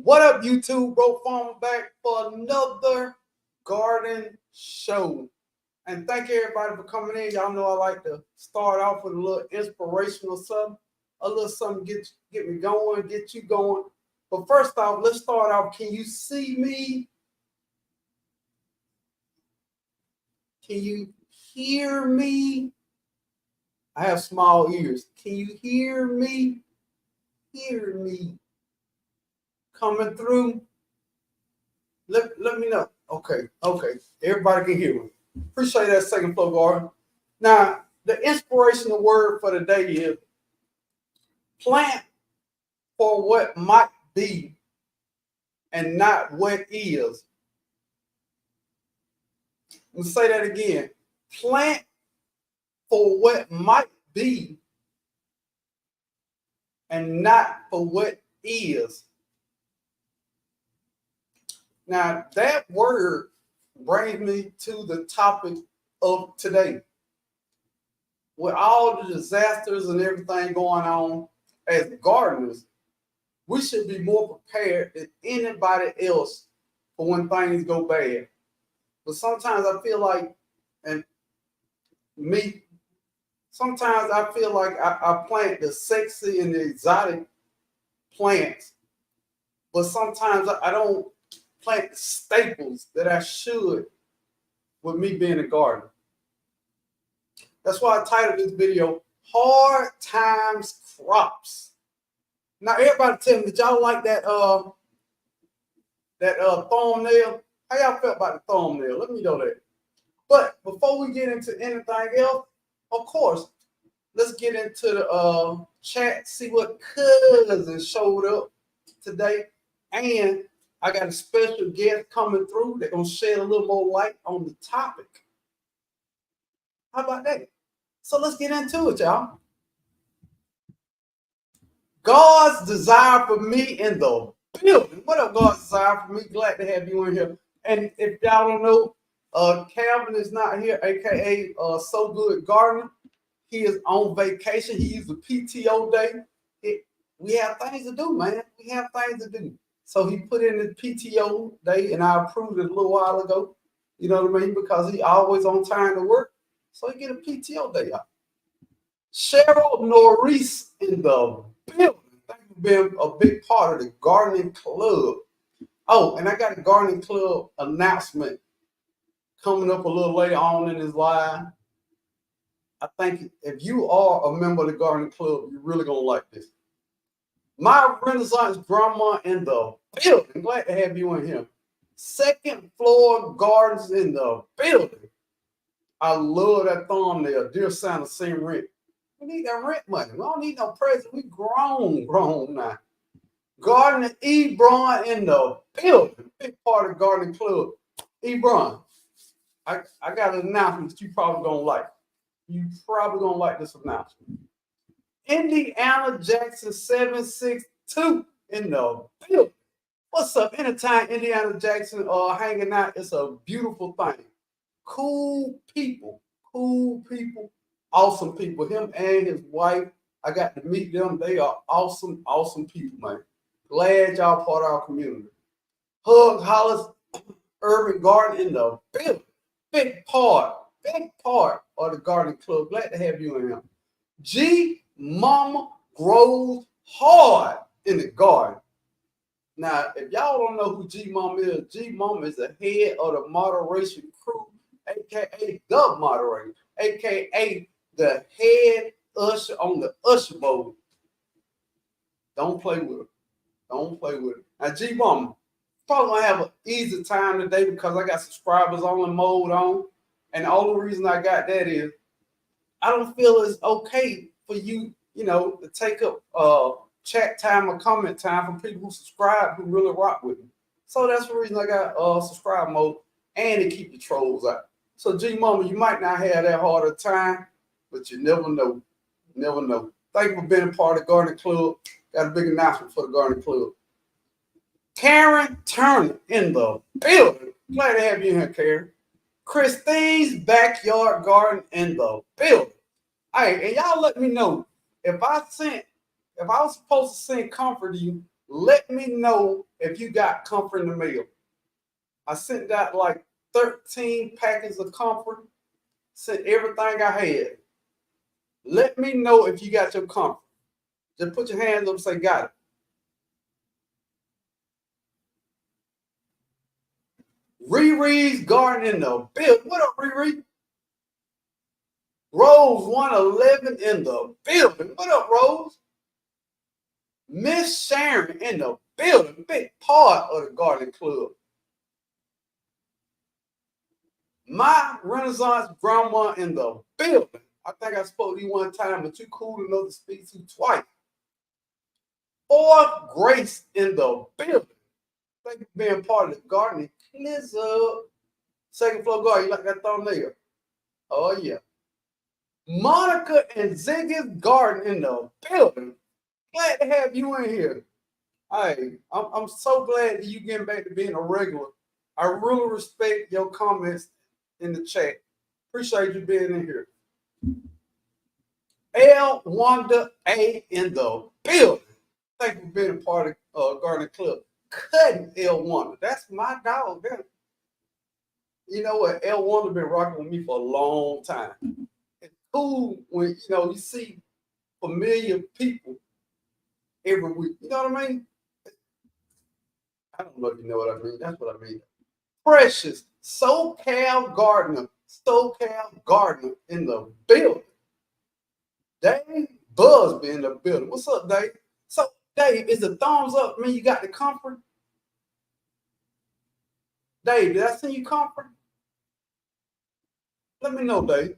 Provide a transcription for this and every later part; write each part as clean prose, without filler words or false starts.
What up, YouTube? Bro Farmer back for another garden show. And thank everybody for coming in. Y'all know I like to start off with a little inspirational something, a little something get me going, get you going. But first off, let's start off. Can you see me? Can you hear me? I have small ears. Can you hear me? Hear me coming through? Let me know. Okay. Everybody can hear me. Appreciate that second floor garden. Now, the inspirational word for the day is plant for what might be and not what is. Let me say that again. Plant for what might be and not for what is. Now, that word brings me to the topic of today. With all the disasters and everything going on as gardeners, we should be more prepared than anybody else for when things go bad. But sometimes I feel like, and me, sometimes I feel like I plant the sexy and the exotic plants, but sometimes I don't plant the staples that I should with me being a gardener. That's why I titled this video, Hard Times Crops. Now, everybody tell me, did y'all like that thumbnail? How y'all felt about the thumbnail? Let me know that. But before we get into anything else, of course, let's get into the chat, see what cousins showed up today. And I got a special guest coming through. They're going to shed a little more light on the topic. How about that? So let's get into it, y'all. God's desire for me in the building. What up, God's desire for me? Glad to have you in here. And if y'all don't know, Calvin is not here, aka So Good Gardener. He is on vacation. He used a PTO day. We have things to do, man. We have things to do. So he put in his PTO day, and I approved it a little while ago. You know what I mean? Because he always on time to work. So he get a PTO day out. Cheryl Norris in the building. Thank you for being a big part of the gardening club. Oh, and I got a gardening club announcement coming up a little later on in this live. I think if you are a member of the gardening club, you're really gonna like this. My Renaissance grandma in the building. Glad to have you in here. Second floor gardens in the building. I love that thumbnail. Dear Santa, send rent. We need that rent money. We don't need no present. We grown now. Gardener Ebron in the building. Big part of gardening club. Ebron, I got an announcement that you probably gonna like. You probably gonna like this announcement. Indiana Jackson 762 in the building. What's up? Anytime Indiana Jackson hanging out, it's a beautiful thing. Cool people, awesome people. Him and his wife, I got to meet them. They are awesome people, man. Glad y'all part of our community. Hug Hollis Urban Garden in the building. Big part of the garden club. Glad to have you in here. G Mama grows hard in the garden. Now, if y'all don't know who G Mama is the head of the moderation crew, aka the moderator, aka the head usher on the usher board. Don't play with her. Now, G Mama, probably gonna have an easy time today because I got subscribers only mode on. And the only reason I got that is I don't feel it's okay for you, to take up chat time or comment time from people who subscribe, who really rock with me. So that's the reason I got subscribe mode and to keep the trolls out. So G Mama, you might not have that hard a time, but you never know. Thank you for being a part of the Gardening Club. Got a big announcement for the Gardening Club. Karen Turner in the building. Glad to have you here, Karen. Christine's Backyard Garden in the building. Hey, and y'all let me know if I was supposed to send comfort to you, Let me know if you got comfort in the mail. I sent out like 13 packets of comfort, sent everything I had. Let me know if you got your comfort. Just put your hands up and say, got it. Riri's Garden in the building. What up, Riri? Rose 111 in the building. What up, Rose? Miss Sharon in the building. Big part of the Garden Club. My Renaissance grandma in the building. I think I spoke to you one time, but you cool to know to speak to twice. Fourth Grace in the building. Thank you for being part of the gardening. Clizzo. Second floor garden. You like that thumbnail? Oh, yeah. Monica and Ziggy's garden in the building. Glad to have you in here. Hey, I'm so glad that you getting back to being a regular. I really respect your comments in the chat. Appreciate you being in here. L Wanda A in the building. Thank you for being a part of Garden Club. Cutting L Wanda. That's my dog. You know what? L Wanda been rocking with me for a long time. It's cool when you see familiar people every week. You know what I mean? I don't know if you know what I mean. That's what I mean. Precious SoCal Gardener in the building. Dave Busby in the building. What's up, Dave? So, Dave, is the thumbs up mean you got the comfort? Dave, did I send you comfort? Let me know, Dave.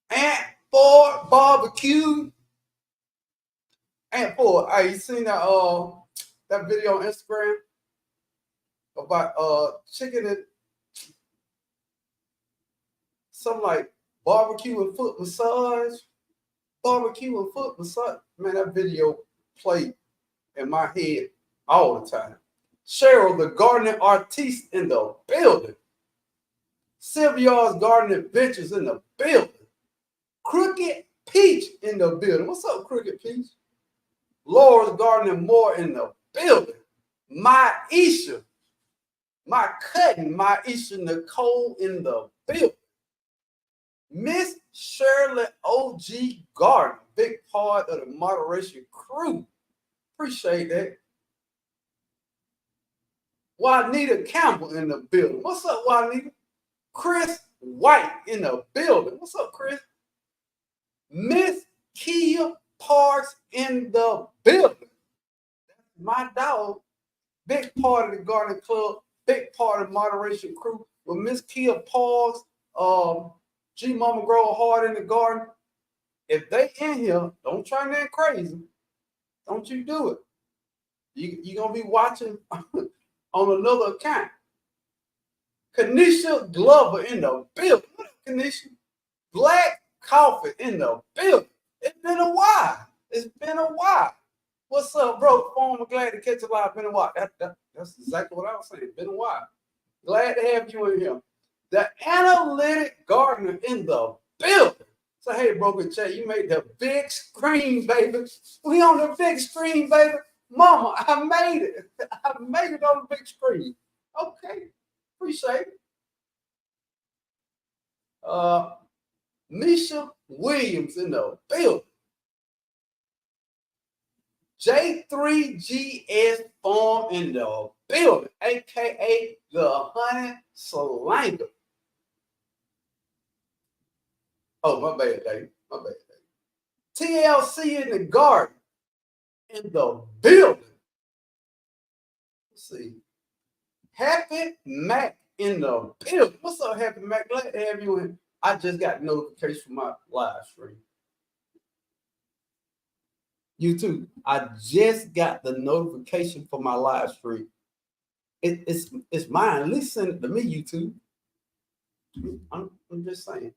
Aunt Ford barbecue. Aunt Ford, hey, you seen that video on Instagram about chicken and something like barbecue and foot massage? Barbecue and foot massage. Man, that video played in my head all the time. Cheryl, the gardening artiste in the building. Sylvia's Garden Adventures in the building. Crooked Peach in the building. What's up, Crooked Peach? Laura's Gardening More in the building. Maisha Nicole in the building. Miss Shirley OG Garden, big part of the moderation crew. Appreciate that. Juanita Campbell in the building. What's up, Juanita? Chris White in the building. What's up, Chris? Miss Kia Parks in the building. That's my dog. Big part of the Garden Club, big part of the moderation crew. With Miss Kia Parks, G Mama Grow Hard in the Garden. If they in here, don't try nothing crazy. Don't you do it. You're going to be watching on another account. Kanisha Glover in the building. What up, Kanisha? Black Coffee in the building. It's been a while. What's up, bro? I'm glad to catch you live. Been a while. That's exactly what I was saying. Been a while. Glad to have you in here. The Analytic Gardener in the building. So, hey, Broken Chat, you made the big screen, baby. We on the big screen, baby. Mama, I made it. I made it on the big screen. Okay. Appreciate it. Misha Williams in the building. J3GS Farm in the building, aka the Honey Slinger. Oh, my bad, Dave. TLC in the garden in the building. Let's see. Happy Mac in the building. What's up, Happy Mac? Glad to have you in. I just got notification from my live stream. YouTube, I just got the notification for my live stream. It's mine. At least send it to me, YouTube. I'm just saying.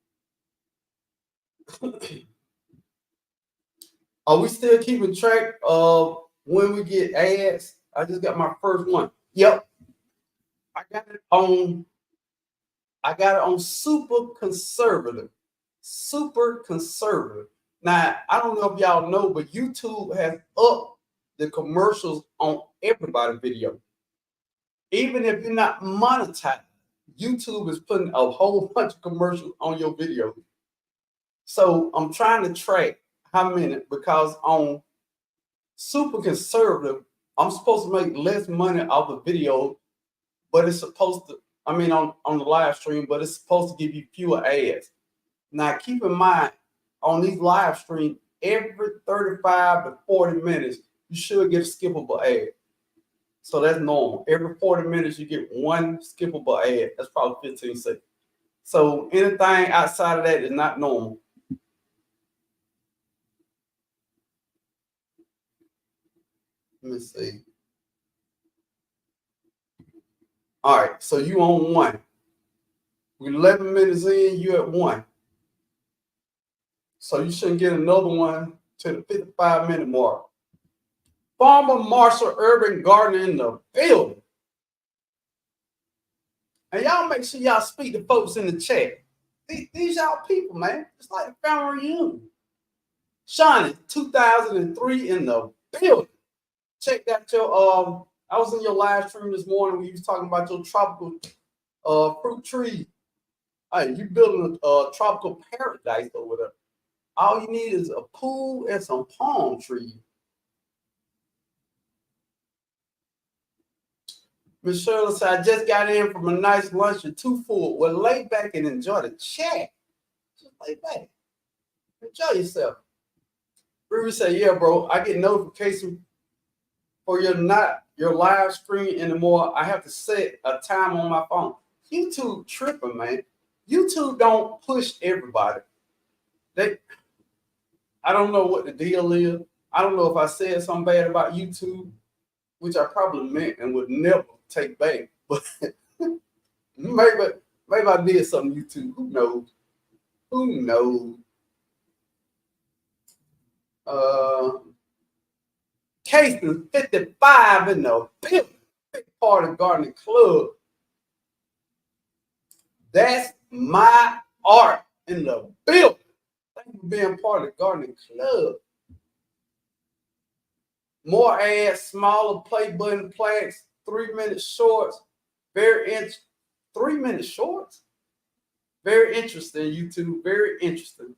Are we still keeping track of when we get ads? I just got my first one. Yep. I got it on super conservative. Super conservative. Now, I don't know if y'all know, but YouTube has upped the commercials on everybody's video. Even if you're not monetized, YouTube is putting a whole bunch of commercials on your video. So I'm trying to track how many, because on super conservative, I'm supposed to make less money off the video, but it's supposed to, I mean, on the live stream, but it's supposed to give you fewer ads. Now, keep in mind, on these live streams, every 35 to 40 minutes, you should get a skippable ad. So that's normal. Every 40 minutes, you get one skippable ad. That's probably 15 seconds. So anything outside of that is not normal. Let me see. All right, so you on one. 11 minutes in, you at one. So you shouldn't get another one to the 55-minute mark. Farmer Marshall Urban Gardener in the building. And y'all make sure y'all speak to folks in the chat. These y'all people, man. It's like a family reunion. Shawnee, 2003 in the building. Check out your I was in your live stream this morning when you was talking about your tropical fruit tree. Hey, you building a tropical paradise over there. All you need is a pool and some palm trees. Miss Shirley said, I just got in from a nice lunch and too full. Well, lay back and enjoy the chat. Just lay back. Enjoy yourself. Ruby said, yeah, bro, I get notification for your live stream anymore. I have to set a time on my phone. YouTube tripping, man. YouTube don't push everybody. I don't know what the deal is. I don't know if I said something bad about YouTube, which I probably meant and would never take back. But maybe I did something YouTube. Who knows? Who knows? Case 55 in the building. Big Party Gardening Club. That's my art in the building. Thank you for being part of the Gardening Club. More ads, smaller play button plaques, 3-minute shorts. 3-minute shorts? Very interesting, YouTube. Very interesting.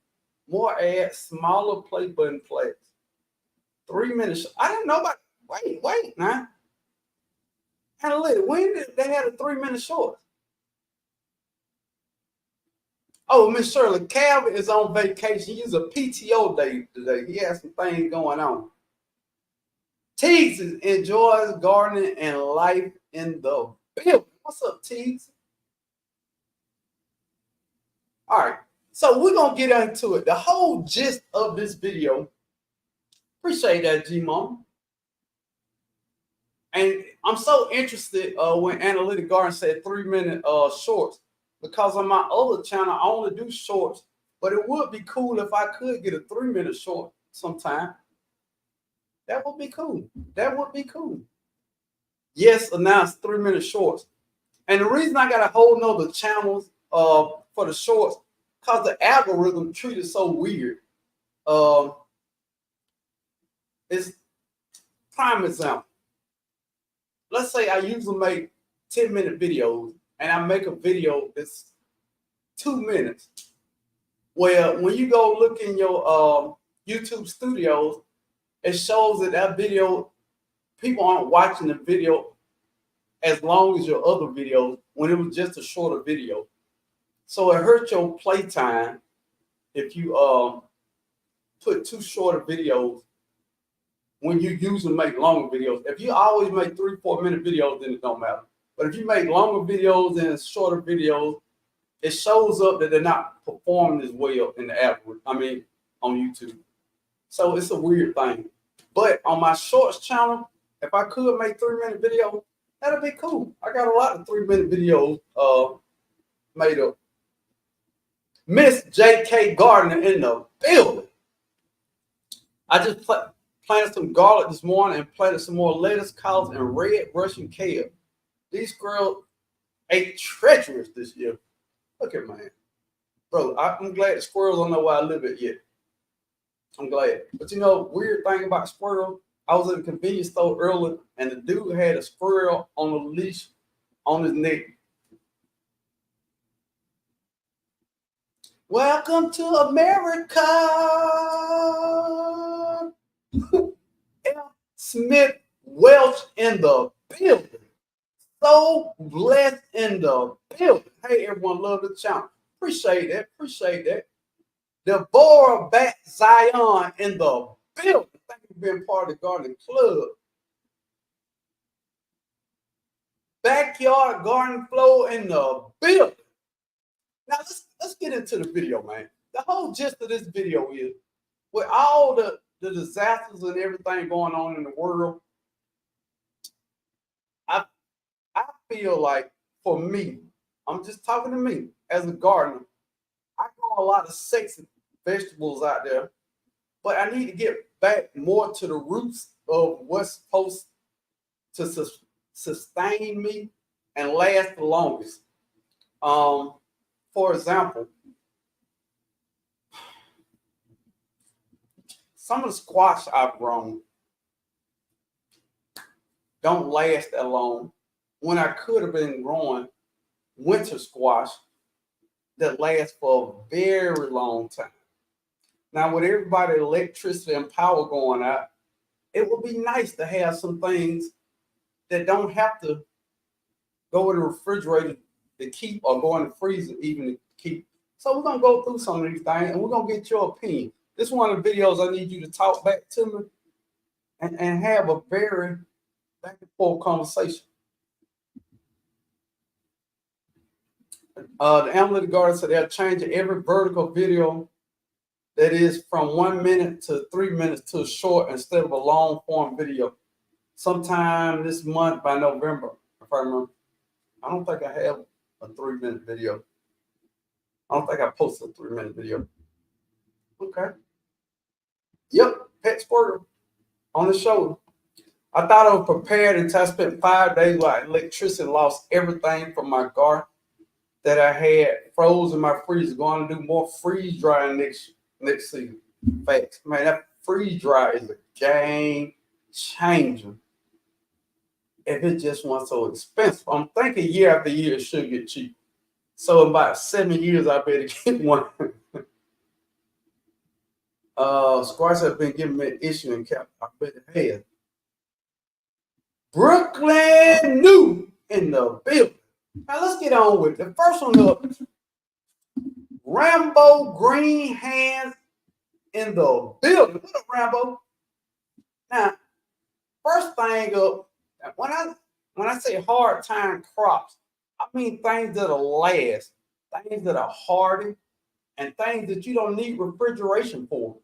More ads, smaller play button plaques. 3 minutes. I didn't know about. Wait, now. Analytics. When did they have a 3-minute short? Oh, Miss Shirley, Calvin is on vacation. He's a PTO day today. He has some things going on. Teagues enjoys gardening and life in the building. What's up, Teagues? All right, so we're gonna get into it. The whole gist of this video. Appreciate that, G-Mom. And I'm so interested when Analytic Garden said 3-minute shorts, because on my other channel I only do shorts, but it would be cool if I could get a 3-minute short sometime. That would be cool. That would be cool. Yes, announced 3-minute shorts. And the reason I got a whole nother channels for the shorts, because the algorithm treated so weird. It's prime example. Let's say I usually make 10-minute videos and I make a video that's 2 minutes. Well, when you go look in your YouTube studios, it shows that video, people aren't watching the video as long as your other videos when it was just a shorter video. So it hurts your playtime if you put too shorter videos when you usually make longer videos. If you always make 3-4 minute videos, then it don't matter. But if you make longer videos and shorter videos, it shows up that they're not performing as well in the algorithm. I mean, on YouTube. So it's a weird thing. But on my shorts channel, if I could make 3-minute videos, that'd be cool. I got a lot of 3-minute videos made up. Miss J.K. Gardner in the building. I just planted some garlic this morning and planted some more lettuce, collards, and red Russian kale. These squirrels ate treacherous this year. Look at man. Bro, I'm glad the squirrels don't know where I live at yet. I'm glad. But you know, weird thing about squirrel, I was in a convenience store earlier, and the dude had a squirrel on a leash on his neck. Welcome to America. L. Smith Welch in the building. So blessed in the building. Hey, everyone, love the channel. Appreciate that. Appreciate that. Deborah Bat Zion in the building. Thank you for being part of the Garden Club. Backyard Garden Flow in the building. Now let's get into the video, man. The whole gist of this video is with all the disasters and everything going on in the world, I feel like for me, I'm just talking to me as a gardener, I grow a lot of sexy vegetables out there, but I need to get back more to the roots of what's supposed to sustain me and last the longest. For example, some of the squash I've grown don't last that long when I could have been growing winter squash that lasts for a very long time. Now, with everybody electricity and power going out, it would be nice to have some things that don't have to go in the refrigerator to keep or go in the freezer even to keep. So we're gonna go through some of these things and we're gonna get your opinion. This is one of the videos I need you to talk back to me and have a very back and forth conversation. The Analytic Garden said they're changing every vertical video that is from 1 minute to 3 minutes to a short instead of a long form video. Sometime this month by November, if I remember. I don't think I have a 3-minute video. I don't think I posted a 3-minute video. Okay. Yep, Pet Squirtle on the shoulder. I thought I was prepared until I spent 5 days with electricity, lost everything from my garden that I had froze in my freezer. Going to do more freeze drying next season. Facts. Man, that freeze dry is a game changer. If it just wasn't so expensive. I'm thinking year after year it should get cheap. So in about 7 years, I better get one. Squash have been giving me an issue in cap. I bet it has. Brooklyn New in the building. Now let's get on with it. The first one up, Rambo Green Hands in the building. What up, Rambo? Now, first thing up, when I say hard time crops, I mean things that'll last, things that are hardy, and things that you don't need refrigeration for.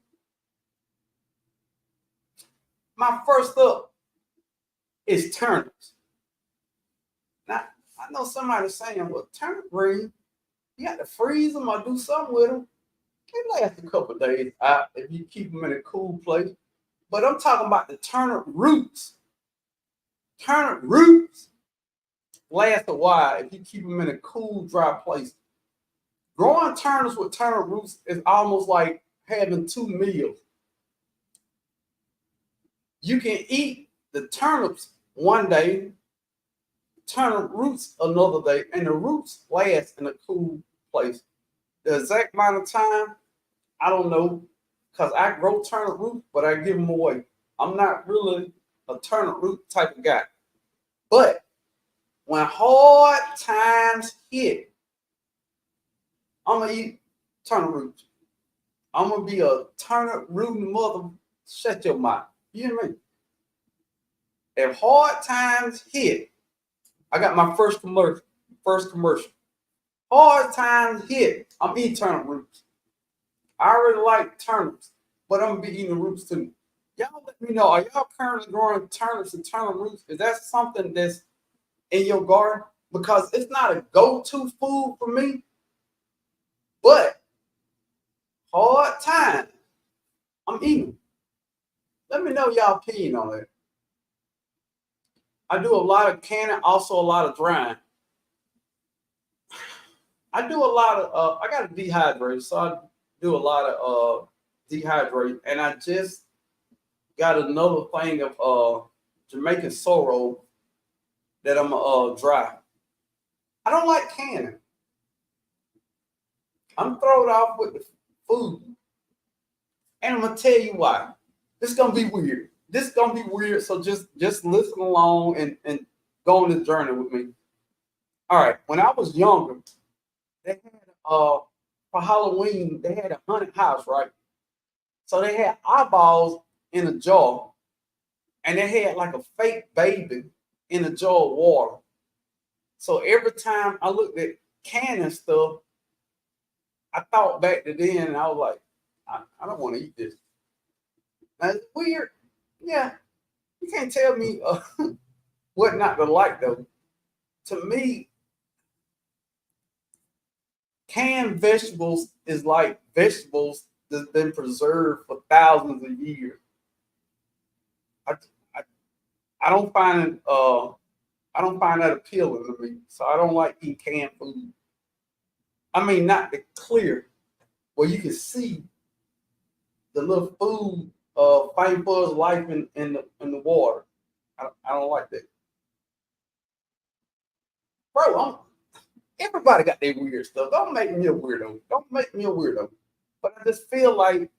My first up is turnips. Now, I know somebody's saying, well, turnip greens, you got to freeze them or do something with them. They last a couple of days out if you keep them in a cool place. But I'm talking about the turnip roots. Turnip roots last a while if you keep them in a cool, dry place. Growing turnips with turnip roots is almost like having 2 meals. You can eat the turnips one day, turnip roots another day, and the roots last in a cool place. The exact amount of time, I don't know, because I grow turnip roots, but I give them away. I'm not really a turnip root type of guy. But when hard times hit, I'm going to eat turnip roots. I'm going to be a turnip rooting mother. Shut your mouth. You hear me? If hard times hit, I got my first commercial. Hard times hit, I'm eating turnip roots. I already like turnips, but I'm gonna be eating the roots too. Y'all let me know, are y'all currently growing turnips and turnip roots? Is that something that's in your garden? Because it's not a go-to food for me, but hard time, I'm eating. Let me know y'all opinion on it. I do a lot of canning, also a lot of drying. I do a lot of, I got a dehydrator, so I do a lot of dehydrate, and I just got another thing of Jamaican sorrel that I'm dry. I don't like canning. I'm thrown off with the food, and I'm gonna tell you why. This is gonna be weird. This is gonna be weird. So just listen along and go on this journey with me. All right. When I was younger, they had for Halloween they had a haunted house, right? So they had eyeballs in a jar, and they had like a fake baby in a jar of water. So every time I looked at canning stuff, I thought back to then, and I was like, I don't want to eat this. Now, it's weird. Yeah, you can't tell me what not to like though. To me, canned vegetables is like vegetables that's been preserved for thousands of years. I, I, I don't find it I don't find that appealing to me. So I don't like eating canned food. I mean, not the clear where you can see the little food fighting for its life in the water. I don't like that, bro. Everybody got their weird stuff. Don't make me a weirdo. Don't make me a weirdo. But I just feel like,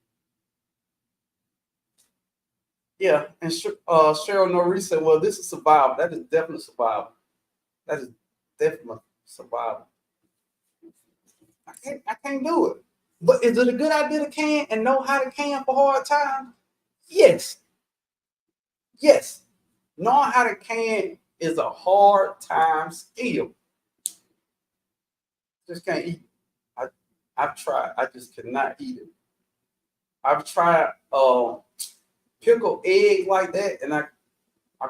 yeah. And Cheryl Norris said, "Well, this is survival. That is definitely survival. That is definitely survival. I can't do it. But is it a good idea to can and know how to can for hard times? Yes, yes. Knowing how to can is a hard time skill. Just can't eat. I I've tried. I just cannot eat it. I've tried pickled egg like that, and I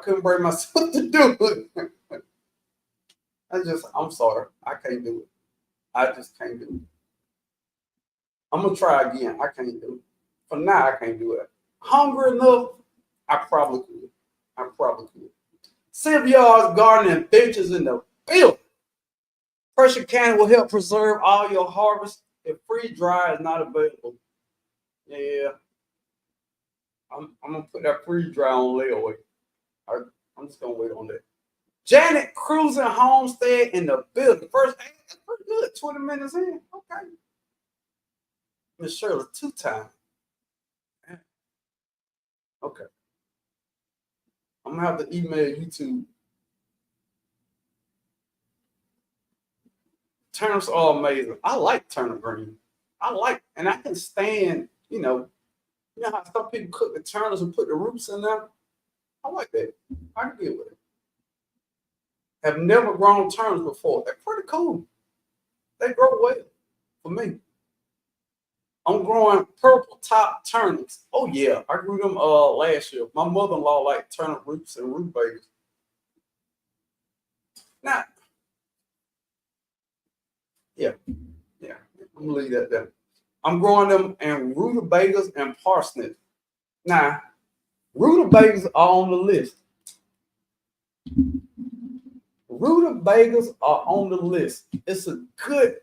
couldn't bring myself to do it. I'm sorry. I can't do it. I just can't do it. I'm gonna try again. I can't do it. For now, I can't do it. Hungry enough, I probably could. I probably could. Sylvia's Garden and Ventures in the field. Pressure canning will help preserve all your harvest if free dry is not available. Yeah, I'm gonna put that free dry on layaway. I, I'm just gonna wait on that. Janet Cruising Homestead in the building. First, hey, that's pretty good. 20 minutes in. Okay. Miss Shirley, 2 times. Okay. I'm gonna have to email YouTube. Turnips are amazing. I like turnip green. And I can stand, you know how some people cook the turnips and put the roots in there? I like that. I can deal with it. Have never grown turnips before. They're pretty cool. They grow well for me. I'm growing purple top turnips. Oh yeah, I grew them last year. My mother-in-law liked turnip roots and rutabagas. Now, yeah, yeah. I'm gonna leave that there. I'm growing them in rutabagas and parsnips. Now, rutabagas are on the list. Rutabagas are on the list. It's a good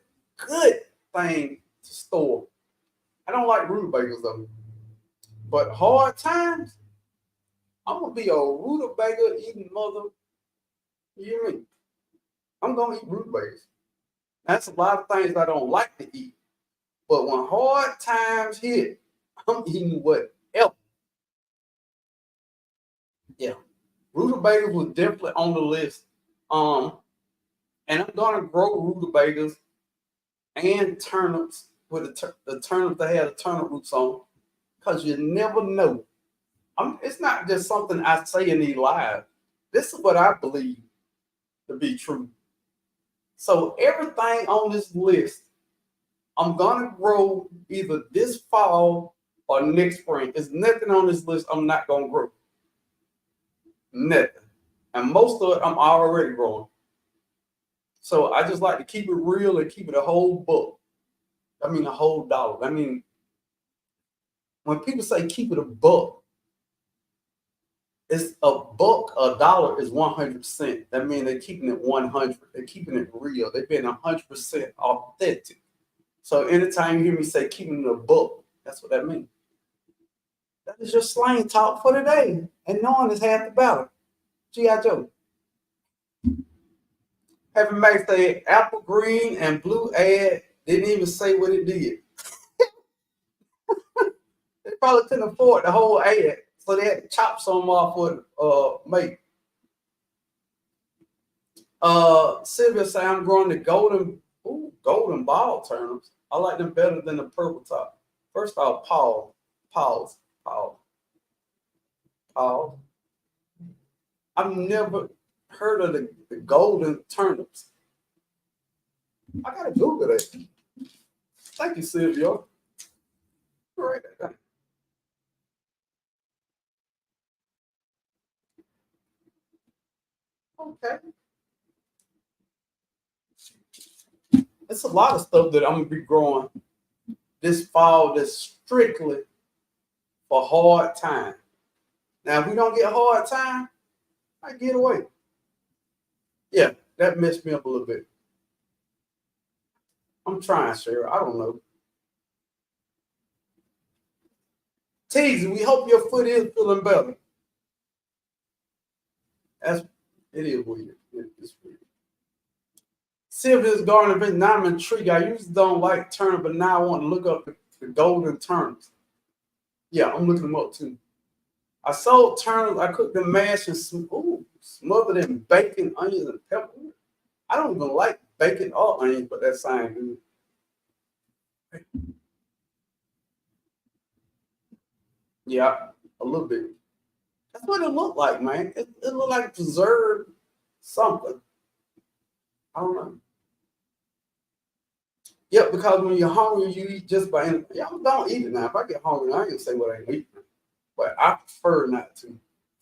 thing to store. I don't like rutabagas though. But hard times, I'm gonna be a rutabaga eating mother. You hear me? I'm gonna eat rutabagas. That's a lot of things I don't like to eat. But when hard times hit, I'm eating whatever. Yeah. Rutabagas was definitely on the list. Um, and I'm gonna grow rutabagas and turnips with the turnips that have the turnip roots on, because you never know. It's not just something I say in these lives. This is what I believe to be true. So everything on this list, I'm gonna grow either this fall or next spring. There's nothing on this list I'm not gonna grow. Nothing. And most of it I'm already growing. So I just like to keep it real and keep it a whole book. I mean a whole dollar. I mean, when people say keep it a buck, it's a buck, a dollar is 100%. That means they're keeping it 100. They're keeping it real. They've been 100% authentic. So anytime you hear me say keeping it a buck, that's what that means. That is your slang talk for today. And knowing is half the battle. G.I. Joe. Happy Max Day, apple green and blue ad didn't even say what it did. They probably couldn't afford the whole ad, so they had to chop some off for make. Sylvia said I'm growing the golden ball turnips. I like them better than the purple top. First off, pause. I've never heard of the golden turnips. I gotta Google that. Thank you, Sylvia. Right. Okay. It's a lot of stuff that I'm gonna be growing this fall that's strictly for hard time. Now, if we don't get hard time, I get away. Yeah, that messed me up a little bit. I'm trying, Sarah. I don't know. Teasy, we hope your foot is feeling better. It is weird. It's weird. Sylvia's garden of now I'm intrigued. I usually don't like turnip, but now I want to look up the golden turnips. Yeah, I'm looking them up too. I sold turnips. I cooked them mashed and smothered in bacon, onions, and pepper. I don't even like bacon or onions, but that sounds good. Yeah, a little bit. That's what it looked like, man. It looked like preserved something. I don't know. Yeah, because when you're hungry, you eat just by anything. Yeah, I don't eat it now. If I get hungry, I can say what I eat. But I prefer not to.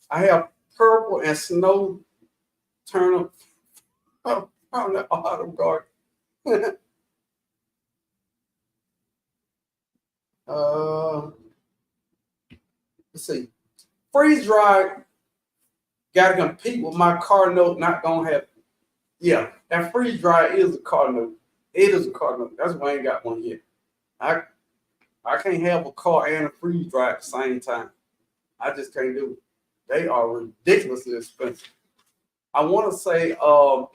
I have purple and snow turnip on the autumn garden. Let's see. Freeze dry got to compete with my car note. Not gonna happen. Yeah, that freeze dry is a car note. It is a car note. That's why I ain't got one yet. I can't have a car and a freeze dry at the same time. I just can't do it. They are ridiculously expensive. I want to say the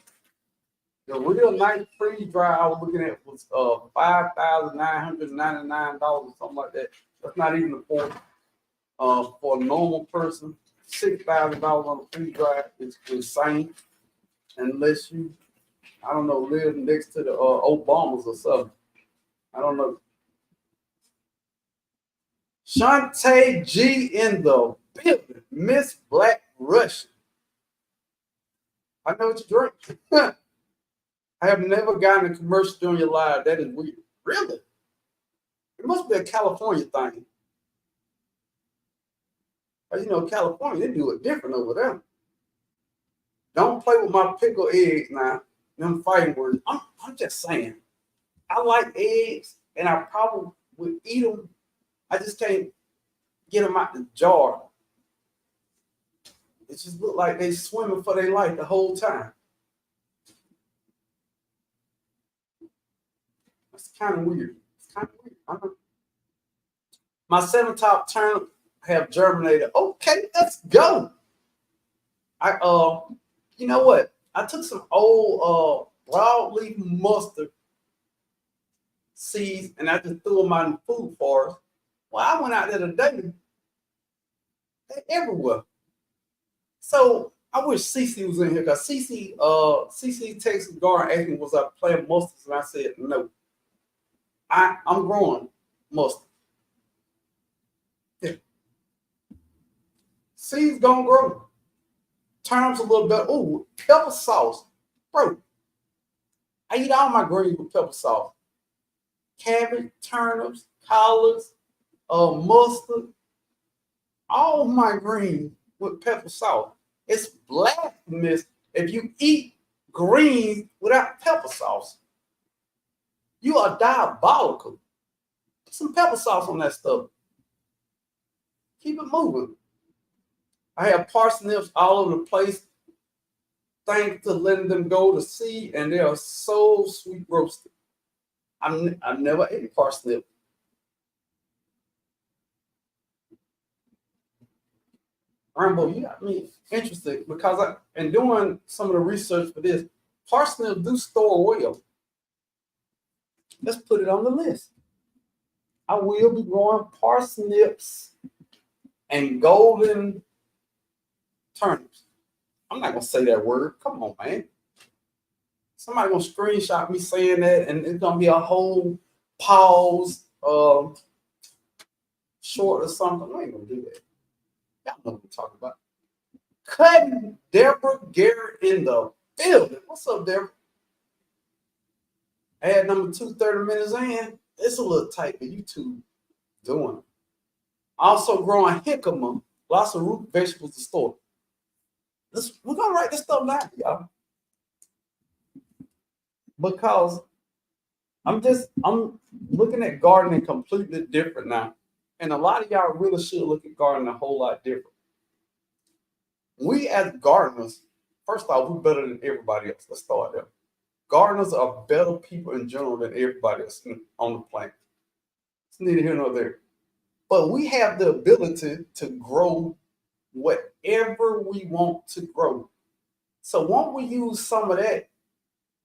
real nice freeze dry I was looking at was $5,999, something like that. That's not even affordable. For a normal person, $6,000 on a freeze dry is insane. Unless you, I don't know, live next to the Obamas or something. I don't know. Shantae G in the building. Miss Black Russian. I know what you drink. I have never gotten a commercial during your live. That is weird. Really? It must be a California thing. You know, California, they do it different over there. Don't play with my pickled eggs now. Them fighting words. I'm just saying. I like eggs, and I probably would eat them. I just can't get them out the jar. It just look like they swimming for their life the whole time. That's kind of weird. It's kind of weird. My 7 top turnip have germinated. Okay, let's go. You know what? I took some old broadleaf mustard seeds and I just threw them out in the food forest. Well, I went out there today. They're everywhere. So I wish Cece was in here because Cece Texas Garden asked me was I playing mustard, and I said no. I'm growing mustard. Yeah. Seeds gonna grow. Turnips a little bit. Oh, pepper sauce, bro. I eat all my greens with pepper sauce. Cabbage, turnips, collards, mustard, all my greens with pepper sauce. It's blasphemous if you eat greens without pepper sauce. You are diabolical. Put some pepper sauce on that stuff. Keep it moving. I have parsnips all over the place. Thanks to letting them go to seed, and they are so sweet roasted. I've never ate parsnip. Rambo, you got me interested because in doing some of the research for this, parsnips do store well. Let's put it on the list. I will be growing parsnips and golden turnips. I'm not gonna say that word. Come on, man. Somebody gonna screenshot me saying that, and it's gonna be a whole pause, short or something. I ain't gonna do that. Y'all know what I'm talking about. Cutting Deborah Garrett in the building. What's up, Deborah? Ad number 230 minutes in. It's a little tight, but you two doing it. Also growing jicama, lots of root vegetables to store. We're gonna write this stuff down, y'all. Because I'm looking at gardening completely different now. And a lot of y'all really should look at gardening a whole lot different. We as gardeners, first off, we're better than everybody else. Let's start there. Gardeners are better people in general than everybody else on the planet. It's neither here nor there. But we have the ability to grow whatever we want to grow. So won't we use some of that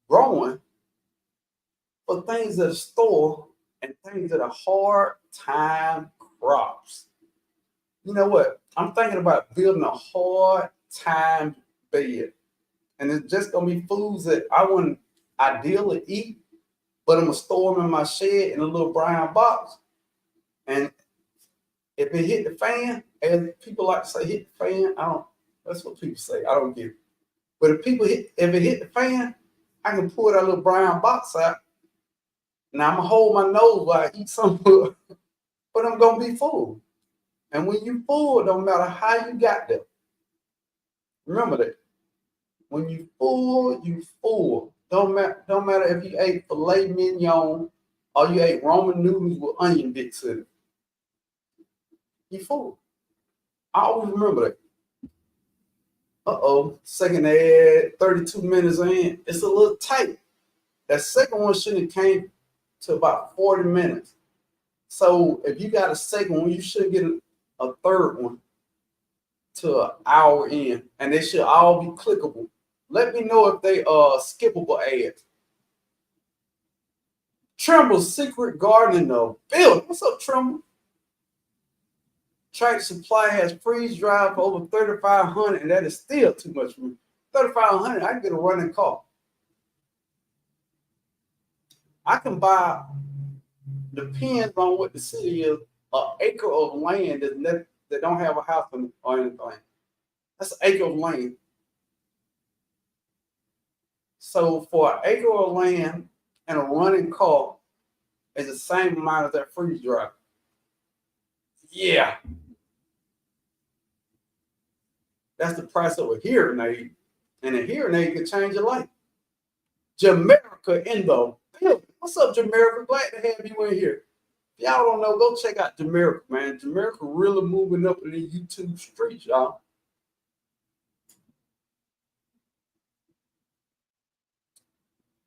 growing for things that are store and things that are hard time crops? You know what? I'm thinking about building a hard time bed. And it's just gonna be foods that I wouldn't ideally eat, but I'm gonna store them in my shed in a little brown box. And if it hit the fan, as people like to say, hit the fan, that's what people say. I don't get it. But if it hit the fan, I can pull that little brown box out. Now I'm gonna hold my nose while I eat some, but I'm gonna be full. And when you full, don't matter how you got there. Remember that. When you full, you full. Don't matter if you ate filet mignon or you ate Roman noodles with onion bits in it. You full. I always remember that. Second ad, 32 minutes in. It's a little tight. That second one shouldn't have came to about 40 minutes. So if you got a second one, you should get a third one to an hour in, and they should all be clickable. Let me know if they are skippable ads. Trimble's Secret Garden in the building. What's up, Trimble? Tractor Supply has freeze drive for over 3,500, and that is still too much for me. 3,500, I can get a running car. I can buy, depends on what the city is, an acre of land that don't have a house or anything. That's an acre of land. So for an acre of land and a running car is the same amount as that freeze drive. Yeah. That's the price of a hearing aid. And a hearing aid can change your life. Jamaica in the building. What's up, Jamaica? Glad to have you in here. If y'all don't know, go check out Jamaica, man. Jamaica really moving up in the YouTube streets, y'all.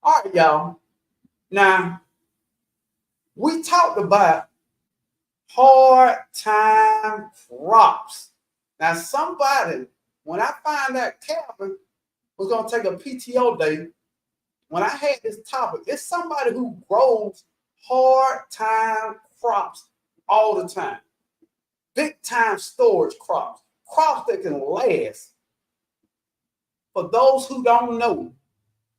All right, y'all. Now, we talked about hard time crops. Now, somebody, when I find that Calvin was going to take a PTO day, when I had this topic, it's somebody who grows hard time crops all the time. Big time storage crops that can last. For those who don't know,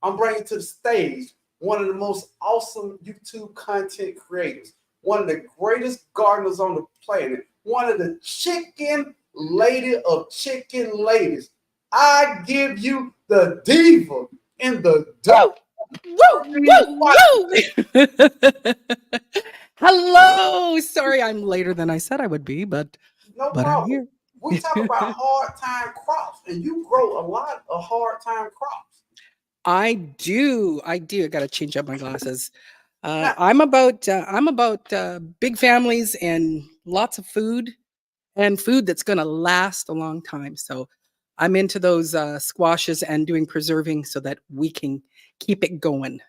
I'm bringing to the stage one of the most awesome YouTube content creators, one of the greatest gardeners on the planet, one of the chicken lady of chicken ladies. I give you the diva in the dirt. Woo! Hello. Sorry, I'm later than I said I would be, but no I'm problem. here. We talk about hard time crops, and you grow a lot of hard time crops. I do. I got to change up my glasses. Now, I'm about big families and lots of food and food that's going to last a long time. So I'm into those squashes and doing preserving so that we can keep it going.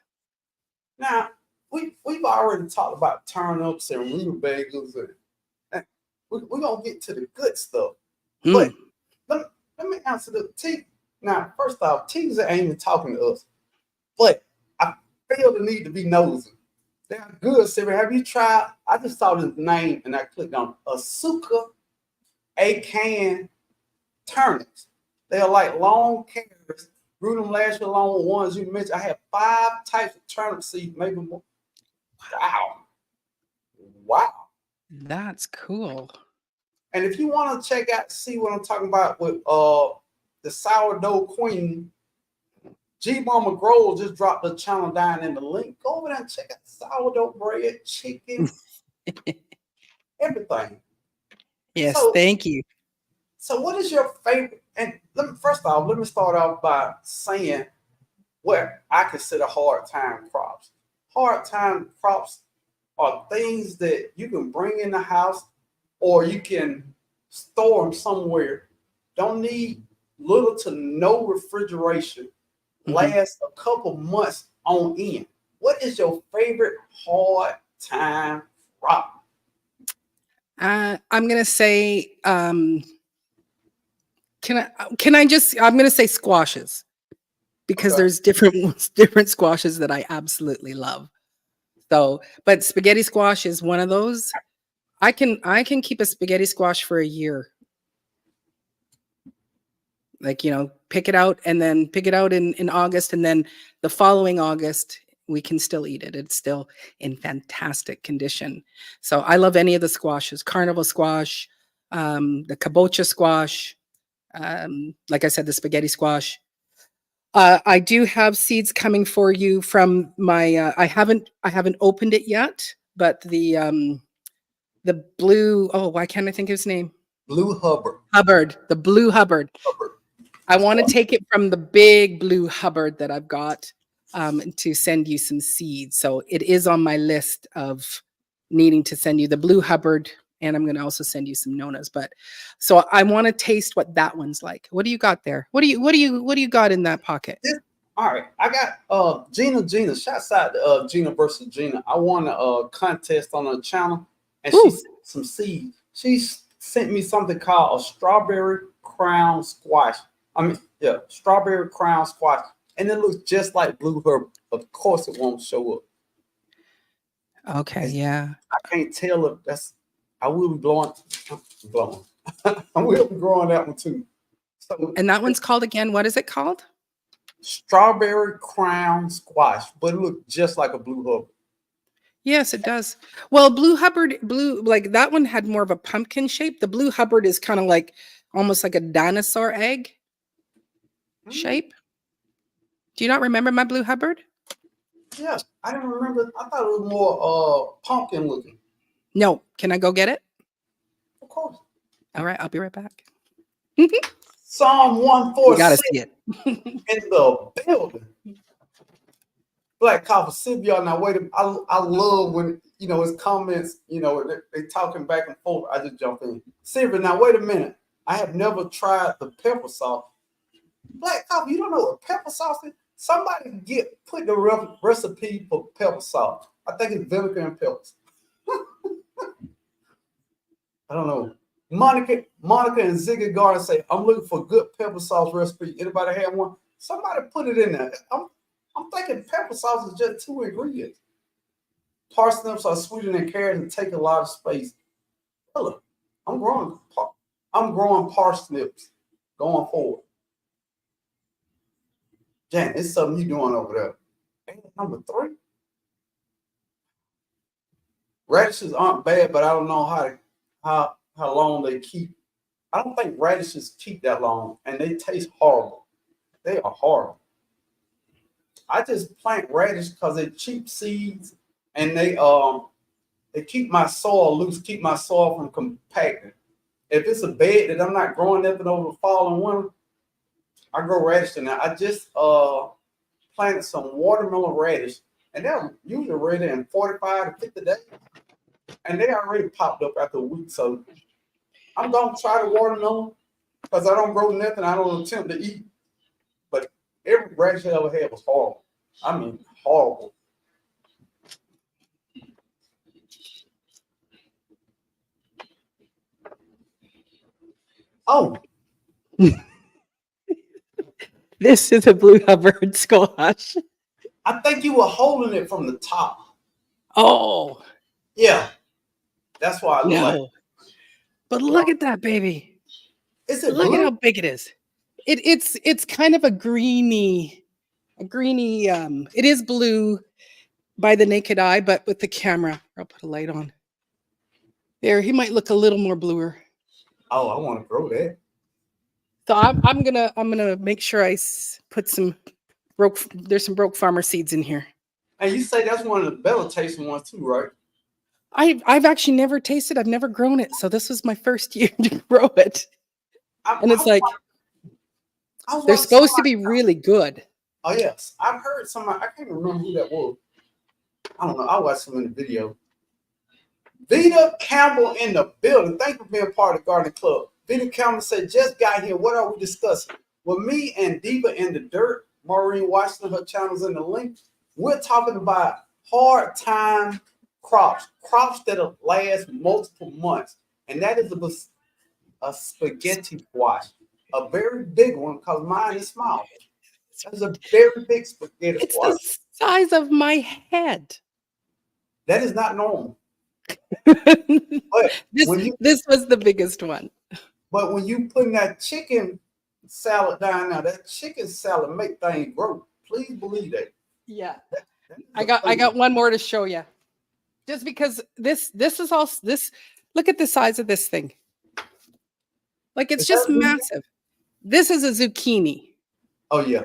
now we've already talked about turnips and rutabagas, and we're gonna get to the good stuff. But answer the T. Now, first off, T's ain't even talking to us, but I feel the need to be nosy. They're good, Sarah. Have you tried? I just saw this name and I clicked on Asuka Akan turnips. They are like long carrots. Grew them last year along with ones you mentioned. I have 5 types of turnip seeds, maybe more. Wow. Wow. That's cool. And if you want to check out, see what I'm talking about with the sourdough queen, G Mama Grow just dropped the channel down in the link. Go over there and check out sourdough bread, chicken, everything. Yes, So, thank you. so what is your favorite? And first off, let me start off by saying what I consider hard time crops. Hard time crops are things that you can bring in the house or you can store them somewhere. Don't need little to no refrigeration. Last a couple months on end. What is your favorite hard time crop? I'm gonna say, can I just? I'm gonna say squashes because Okay. there's different squashes that I absolutely love. So, but spaghetti squash is one of those. I can keep a spaghetti squash for a year. Like, pick it out and then pick it out in August, and then the following August we can still eat it. It's still in fantastic condition. So I love any of the squashes, carnival squash, the kabocha squash, like I said, the spaghetti squash. I do have seeds coming for you from my. I haven't opened it yet, but the blue. Oh, why can't I think of his name? Blue Hubbard. Hubbard, the blue Hubbard. Hubbard. I want to take it from the big blue Hubbard that I've got, to send you some seeds. So it is on my list of needing to send you the blue Hubbard, and I'm going to also send you some Nonas. But so I want to taste what that one's like. What do you got there? What do you got in that pocket? All right, I got Gina. Shouts out to Gina versus Gina. I won a contest on her channel, and she Ooh. sent some seeds. She sent me something called a strawberry crown squash. Yeah, strawberry crown squash, and it looks just like blue herb. Of course, it won't show up. Okay, yeah. I can't tell if that's. I will be blowing. I will be growing that one too. So, And that one's called again. What is it called? strawberry crown squash, but it looks just like a blue herb. Yes, it does. Well, blue Hubbard, like that one had more of a pumpkin shape. The blue Hubbard is kind of like almost like a dinosaur egg shape. Do you not remember my blue Hubbard? Yeah, I didn't remember. I thought it was more pumpkin looking. No. Can I go get it? Of course. All right, I'll be right back. Psalm You got to 146 see it. in the building. Black Coffee Sylvia. Now wait a minute. I love when it's comments, they talking back and forth. I just jump in. Sylvia, now wait a minute. I have never tried the pepper sauce. Black Coffee, you don't know what pepper sauce is? Somebody put the recipe for pepper sauce. I think it's vinegar and peppers. I don't know. Monica and Ziggy Garden say, I'm looking for good pepper sauce recipe. Anybody have one? Somebody put it in there. I'm thinking pepper sauce is just 2 ingredients. Parsnips are sweeter than carrots and take a lot of space. Look, I'm growing parsnips going forward. Jan, it's something you doing over there. And number 3. Radishes aren't bad, but I don't know how long they keep. I don't think radishes keep that long, and they taste horrible. They are horrible. I just plant radish because they're cheap seeds, and they keep my soil loose, keep my soil from compacting. If it's a bed that I'm not growing nothing over the fall and winter, I grow radish in there. I just planted some watermelon radish, and they're usually ready in 45 to 50 days. And they already popped up after a week. So I'm gonna try the watermelon because I don't grow nothing. I don't attempt to eat. But every radish I ever had was horrible. I mean, horrible. Oh, This is a blue Hubbard squash. I think you were holding it from the top. Oh, Yeah, that's why I look like. no. But look at that baby. Is it Look at blue? how big it is. It's kind of a greeny, it is blue by the naked eye, but with the camera, I'll put a light on. There, he might look a little more bluer. Oh, I want to grow that. So I'm gonna make sure I put some there's some broke farmer seeds in here. And you say that's one of the better tasting ones too, right? I've actually never tasted. I've never grown it, so this was my first year to grow it. And it's like I was they're watching supposed to somebody. be really good. Oh yes, I've heard somebody. I can't remember who that was. I don't know. I watched some in the video. Vita Campbell in the building. Thank you for being part of the Garden Club. Vita Campbell said, just got here. What are we discussing? With me and Diva in the Dirt, Maureen Washington, her channel's in the link. We're talking about hard time crops that'll last multiple months. And that is a spaghetti squash, a very big one because mine is small. That's a very big spaghetti It's squash. the size of my head. That is not normal. this was the biggest one. But when you putting that chicken salad down now, that chicken salad make things grow. Please believe that. Yeah. I got one more to show you. Just because this is all this, look at the size of this thing. Like it's just massive. This is a zucchini. Oh yeah.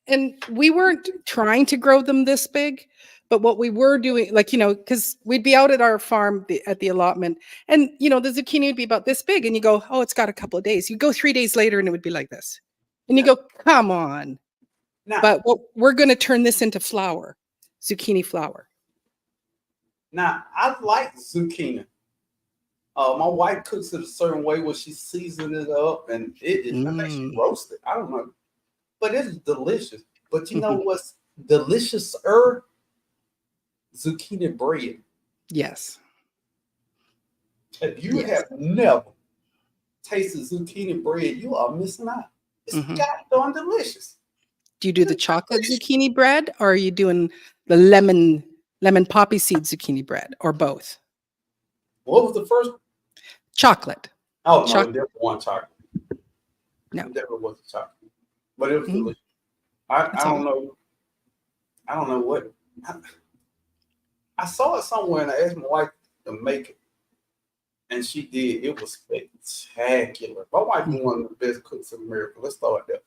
And we weren't trying to grow them this big, but what we were doing, like, because we'd be out at our farm at the allotment, and the zucchini would be about this big, and you go, oh, it's got a couple of days. You go 3 days later, and it would be like this, and you go, come on. Now, but we're going to turn this into flour, zucchini flour. Now, I like zucchini. My wife cooks it a certain way where she seasons it up, and I think she roasts it. I don't know, but it is delicious. But you know what's deliciouser? Zucchini bread. Yes. If you have never tasted zucchini bread, you are missing out. It's goddamn delicious. Do you do the chocolate zucchini bread, or are you doing the lemon poppy seed zucchini bread, or both? What was the first? Chocolate. Oh, no, there was chocolate. No. There was chocolate. But it was delicious. I don't know. I don't know what. I saw it somewhere and I asked my wife to make it. And she did. It was spectacular. My wife is one of the best cooks in America. Let's start there.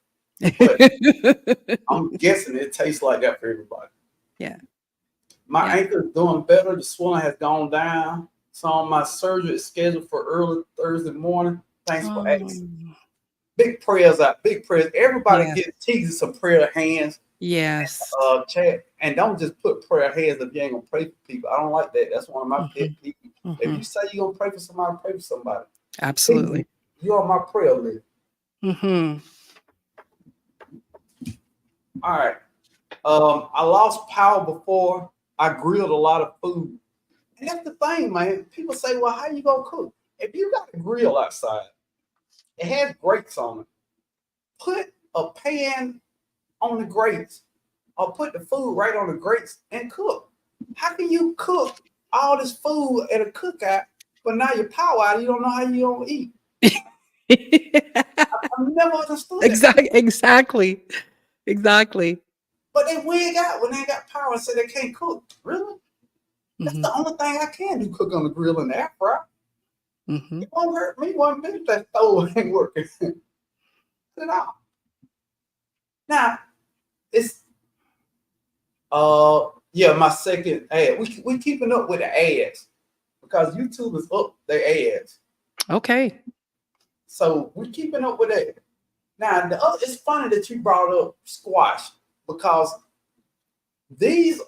But I'm guessing it tastes like that for everybody. Yeah. My ankle is doing better. The swelling has gone down. So my surgery is scheduled for early Thursday morning. Thanks for asking. Big prayers out. Big prayers. Everybody get teases some prayer hands. Yes. Chat. And don't just put prayer hands if you ain't gonna pray for people. I don't like that. That's one of my pet peeves. If you say you're gonna pray for somebody, pray for somebody. Absolutely. You're on my prayer list. All right. I lost power before I grilled a lot of food. And that's the thing, man. People say, well, how you gonna cook? If you got a grill outside, it has grates on it. Put a pan on the grates or put the food right on the grates and cook. How can you cook all this food at a cookout, but now your power out, you don't know how you gonna eat? I've never understood that. Exactly. But then when they got power and say they can't cook, really? That's the only thing I can do, cook on the grill and the air fryer. It won't hurt me one minute if that stove ain't working at all. Now, it's my second ad. We keeping up with the ads because YouTube is up their ads. Okay. So we're keeping up with that. Now, it's funny that you brought up squash because this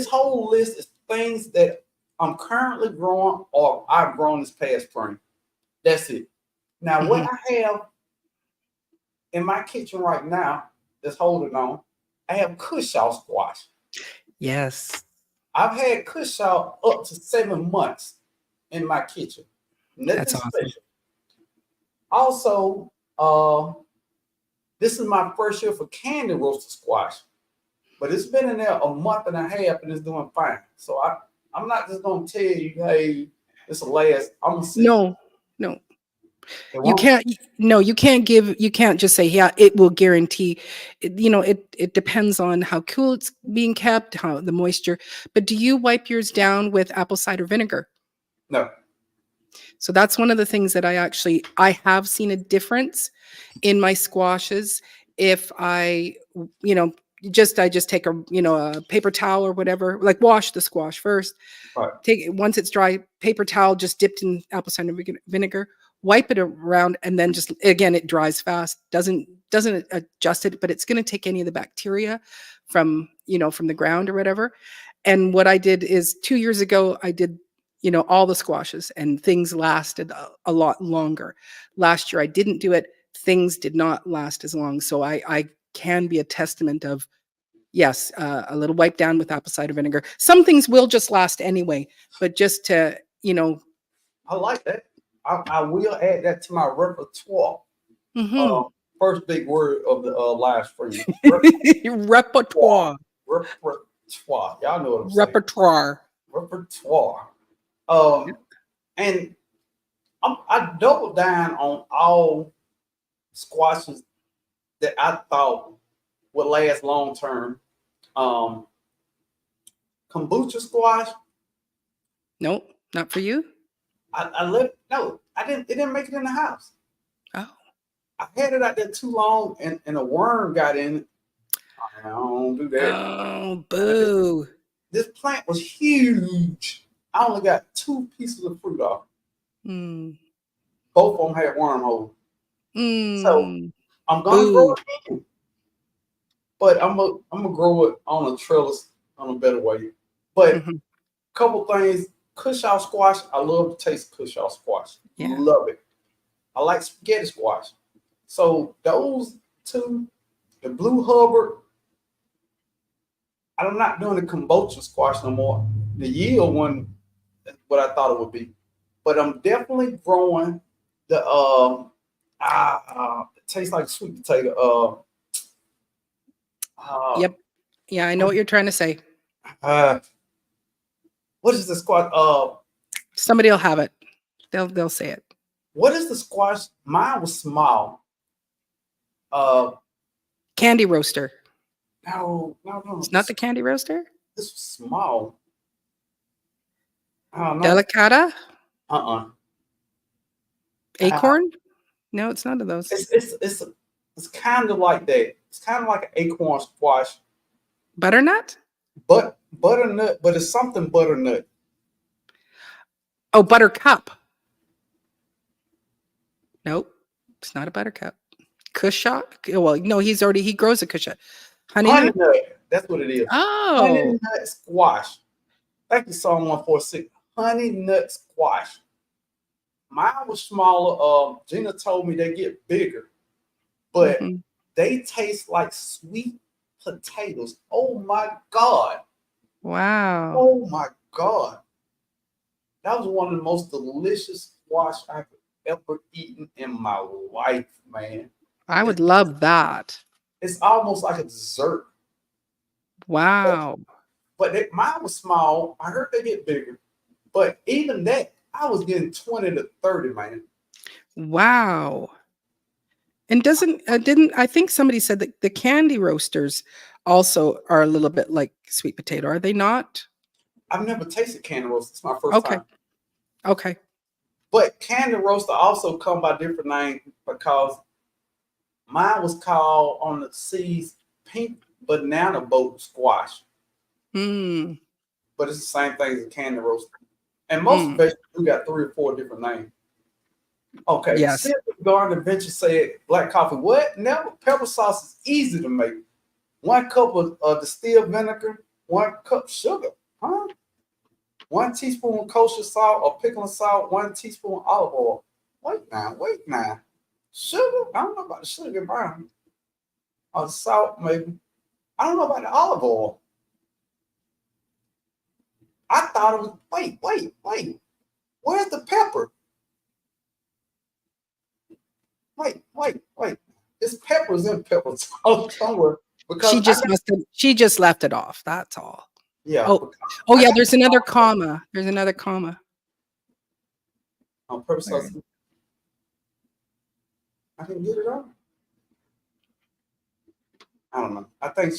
whole list is things that I'm currently growing or I've grown this past spring. That's it. Now, what I have in my kitchen right now that's holding on, I have Cushaw squash. Yes. I've had Cushaw up to 7 months in my kitchen. Nothing That's awesome. special. Also, This is my first year for candy roasted squash, but it's been in there a month and a half and it's doing fine. So I'm not just gonna tell you, hey, this will last. I'm gonna see. No, no. It You won't. can't no, you can't just say, "Yeah, it will guarantee." It depends on how cool it's being kept, how the moisture. But do you wipe yours down with apple cider vinegar? No. So that's one of the things that I have seen a difference in my squashes if you know, I just take a paper towel or whatever, like wash the squash first. Right. Take it once it's dry, paper towel just dipped in apple cider vinegar, wipe it around, and then just again it dries fast. Doesn't adjust it, but it's going to take any of the bacteria from the ground or whatever. And what I did is 2 years ago, I did all the squashes, and things lasted a lot longer. Last year I didn't do it. Things did not last as long. So I can be a testament of, yes, a little wipe down with apple cider vinegar. Some things will just last anyway, but just to. I like that. I will add that to my repertoire. Mhm. First big word of the live stream. Repertoire. Repertoire. Y'all know what I'm saying. Repertoire. Repertoire. Yep. And I doubled down on all squashes that I thought would last long term. Um, Kombucha squash. Nope, not for you. I left. No, I didn't. It didn't make it in the house. Oh. I had it out there too long, and a worm got in it. I don't do that. Oh, boo. This plant was huge. I only got 2 pieces of fruit off. Mm. Both of them had wormhole. So Mm. I'm gonna grow Boo. it again, but I'm gonna grow it on a trellis on a better way. But Mhm. couple things, Cushaw squash. I love the taste of Cushaw squash. Yeah. Love it. I like spaghetti squash. So those 2, the Blue Hubbard. I'm not doing the kombucha squash no more. The yield one, what I thought it would be, but I'm definitely growing the it tastes like sweet potato. Yep. Yeah, I know what you're trying to say. Uh, what is the squash? Somebody will have it. They'll say it. What is the squash? Mine was small. Uh, Candy roaster. no. It's not the candy roaster? This was small. I don't know. Delicata? Uh-uh. Uh, Acorn? No, it's none of those. it's kind of like that. It's kind of like an acorn squash, Butternut? but butternut. But it's something butternut. Oh, buttercup. Nope. It's not a buttercup. Cushaw? Well, no, he grows a cushaw. Honey Honey nut? nut. That's what it is. Honey Oh. nut squash. Thank you, Psalm 146. Honey nut squash. Mine was smaller. Gina told me they get bigger, but Mhm. they taste like sweet potatoes. Oh my God. Wow. Oh my God. That was one of the most delicious squash I've ever eaten in my life, man. I would love that. It's almost like a dessert. Wow. But mine was small. I heard they get bigger. But even that, I was getting 20 to 30, man. Wow. And didn't I think somebody said that the candy roasters also are a little bit like sweet potato, are they not? I've never tasted candy roast. It's my first Okay. time. Okay. But candy roaster also come by different names because mine was called on the seas pink banana boat squash. Mm. But it's the same thing as a candy roaster. And most Mm. vegetables do got 3 or 4 different names. Okay, Yes. Garden Adventure said black coffee. What? Never. Pepper sauce is easy to make. 1 cup of distilled vinegar, 1 cup sugar. Huh? 1 teaspoon kosher salt or pickling salt, 1 teaspoon olive oil. Wait now. Sugar? I don't know about the sugar brown. Or the salt, maybe. I don't know about the olive oil. I thought it was, wait. Where's the pepper? Wait. It's pepper peppers in pepper sauce somewhere because She I just got, must have. She just left it off. That's all. yeah, Oh, because oh I yeah. got There's another comma. There's another comma. on pepper Where sauce. is I can get it on. I don't know. I think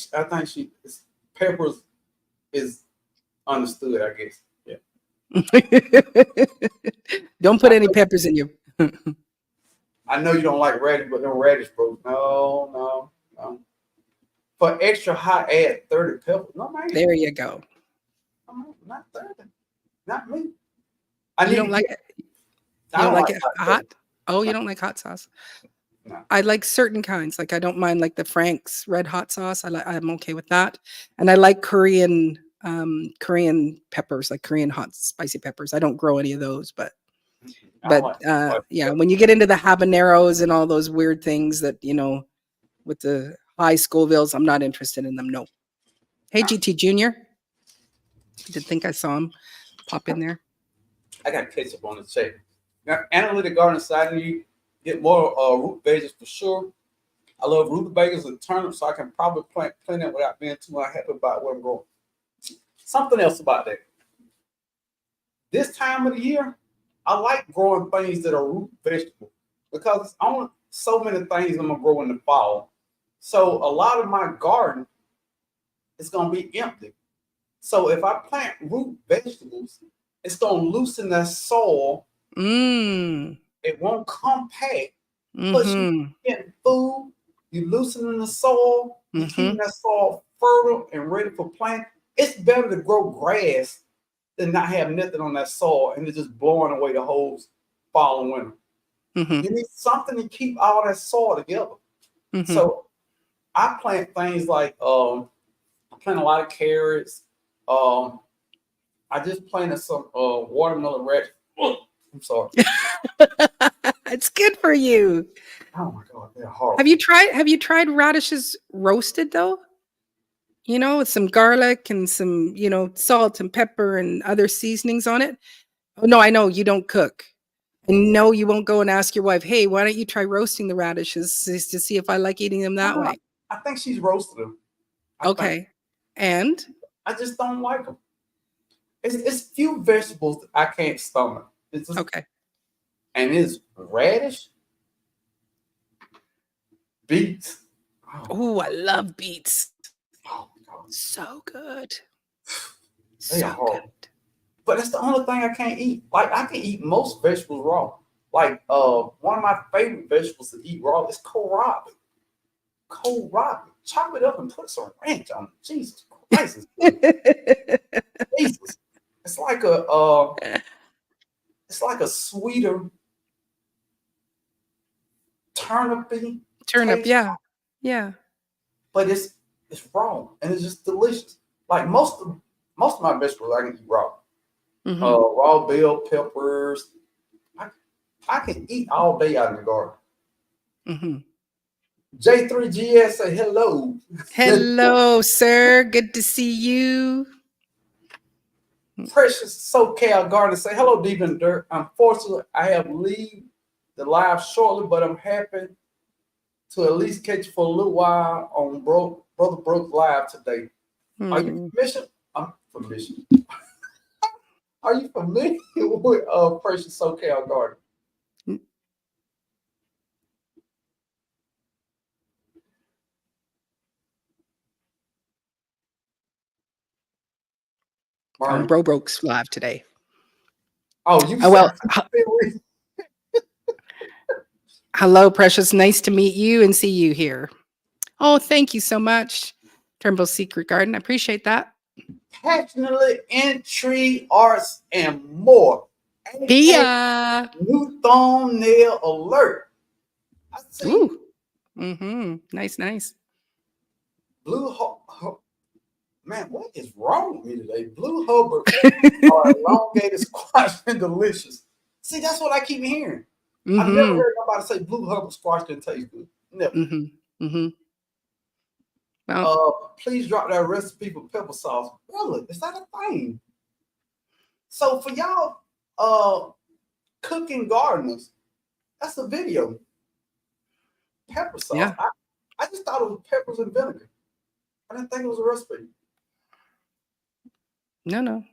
peppers is understood. I guess. Yeah. it? Don't put I any know, peppers in your. I know you don't like radish, but no radish, bro. No, no, no. For extra hot, add 30 peppers. No, man. There you go. No, not 30. Not me. I You need don't to like get. it. I You don't don't like like it hot hot. peppers. Oh, you No, don't like hot sauce. no. I like certain kinds. Like I don't mind like the Frank's red hot sauce. I'm okay with that. And I like Korean peppers, like Korean hot spicy peppers. I don't grow any of those, but I don't like spicy yeah, peppers. when you get into the habaneros and all those weird things that, with the high Scovilles, I'm not interested in them. No. Hey No. GT Junior. Did think I saw him pop in there. I got ketchup on the check. Now, analytic garden side, you get more root veggies for sure. I love rutabagas and turnips, so I can probably plant it without being too unhappy about where I'm growing. Something else about that. This time of the year, I like growing things that are root vegetables because it's only so many things I'm gonna grow in the fall. So a lot of my garden is gonna be empty. So if I plant root vegetables, it's gonna loosen the soil. Mm. It won't compact. Plus, you Mm-hmm. getting food, you loosening the soil, you keeping Mm-hmm. that soil fertile and ready for planting. It's better to grow grass than not have nothing on that soil and it's just blowing away the whole fall and winter. Mm-hmm. You need something to keep all that soil together. Mm-hmm. So I plant things like I plant a lot of carrots. Um, I just planted some watermelon radish. I'm sorry. It's good for you. Oh my god, they're Have horrible. you tried radishes roasted though? With some garlic and some, salt and pepper and other seasonings on it. Oh no, I know you don't cook. And no, you won't go and ask your wife, "Hey, why don't you try roasting the radishes to see if I like eating them that No, way?" I think she's roasted them. I think Okay. And I just don't like them. It's few vegetables that I can't stomach. It's just okay. and it's radish, beets. Oh, Oh, I love beets. oh my god, So good. they are So good. horrible. But that's the only thing I can't eat. Like I can eat most vegetables raw. Like one of my favorite vegetables to eat raw is kohlrabi. Kohlrabi. Chop it up and put some ranch on it. Jesus Christ, it's good. Jesus. It's like a sweeter turnipy Turnip, taste, yeah. Yeah. but it's raw and it's just delicious. Like most of my vegetables I can eat raw. Mhm. Raw bell peppers. I, I can eat all day out in the garden. Mhm. J3GS say hello. Hello, sir. Good to see you. Precious SoCal Garden say hello, Deep in the Dirt. Unfortunately, I have leave the live shortly, but I'm happy to at least catch you for a little while on Brother Broke Live today. Are you Hmm. familiar? I'm familiar. Are you familiar with Precious SoCal Garden? On Martin. Bro Broke's live today. Oh, you Oh, sound well, familiar. hello, Precious. Nice to meet you and see you here. Oh, thank you so much, Turnbull Secret Garden. I appreciate that. Passionately in tree arts and more. AKA Pia. new thumbnail alert. I see Ooh. Nice, nice. blue. Man, what is wrong with me today? Blue Hubbard are elongated, squash, and delicious. See, that's what I keep hearing. I've never Mm-hmm. heard nobody say Blue Hubbard squash didn't taste good. Never. Mm-hmm. Mm-hmm. Well, Uh, Please drop that recipe for pepper sauce. Really, is that a thing? So for y'all, cooking gardeners, that's a video. Pepper sauce. yeah. I just thought it was peppers and vinegar. I didn't think it was a recipe. No.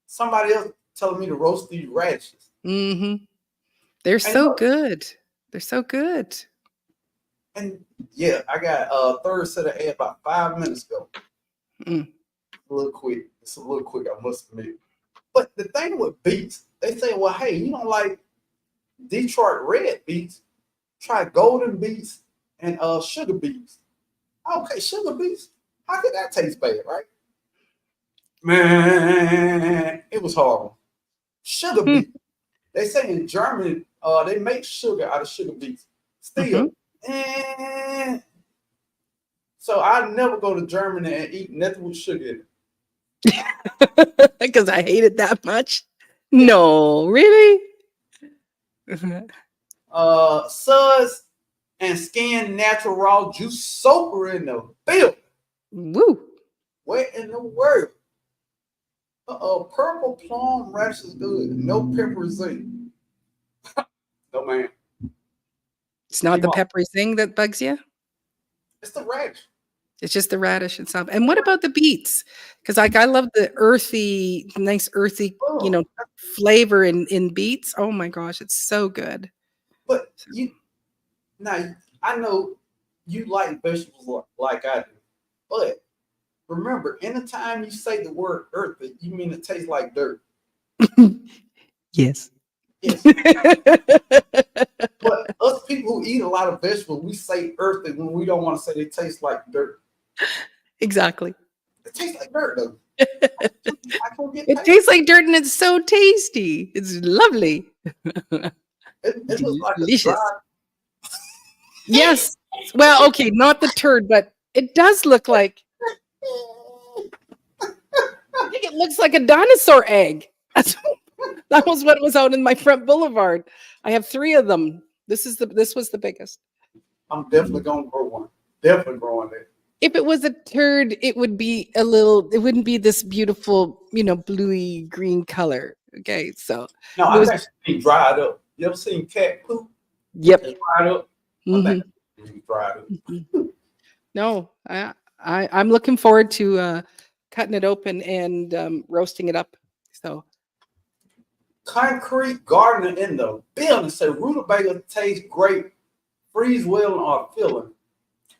Somebody else telling me to roast these radishes. Mm-hmm. They're And so look, good. They're so good. and yeah, I got a third set of eggs about 5 minutes ago. Mm. A little quick. It's a little quick, I must admit. But the thing with beets, they say, well, hey, you don't like Detroit red beets, try golden beets and sugar beets. Okay, sugar beets. How could that taste bad, right? Man, it was horrible. Sugar Hmm. beet. They say in Germany, they make sugar out of sugar beets. Mm-hmm. Still, so I never go to Germany and eat nothing with sugar in it. Because I hate it that much. No, really? Suds and Skin Natural Raw Juice Soaker in the building. Woo. Where in the world? Purple plum radish is good. No pepper zinc. No, man. It's not Keep the on. peppery thing that bugs you. It's the radish. It's just the radish itself. And what about the beets? Because like I love the earthy, nice earthy, Oh, flavor in beets. Oh my gosh, it's so good. but now I know you like vegetables like I do, but remember, anytime you say the word earthy, you mean it tastes like dirt. Yes. Yes. But us people who eat a lot of vegetables, we say earthy when we don't want to say they taste like dirt. Exactly. It tastes like dirt, though. I can't get It past tastes like dirt and it's so tasty. It's lovely. it. It looks like a Delicious. dry. Yes. Well, okay, not the turd, but it does look like, I think it looks like a dinosaur egg. That was what was out in my front boulevard. I have 3 of them. This was the biggest. I'm definitely gonna grow one. Definitely growing it. If it was a turd, it wouldn't be this beautiful, bluey green color. Okay, so No, it I've was, actually been dried up. You ever seen cat poop? yep. It's dried up. I think Mhm. it's dried up. Mhm. No, I'm looking forward to cutting it open and roasting it up. So Concrete gardener in the building said rutabaga tastes great, freeze well, and are filling.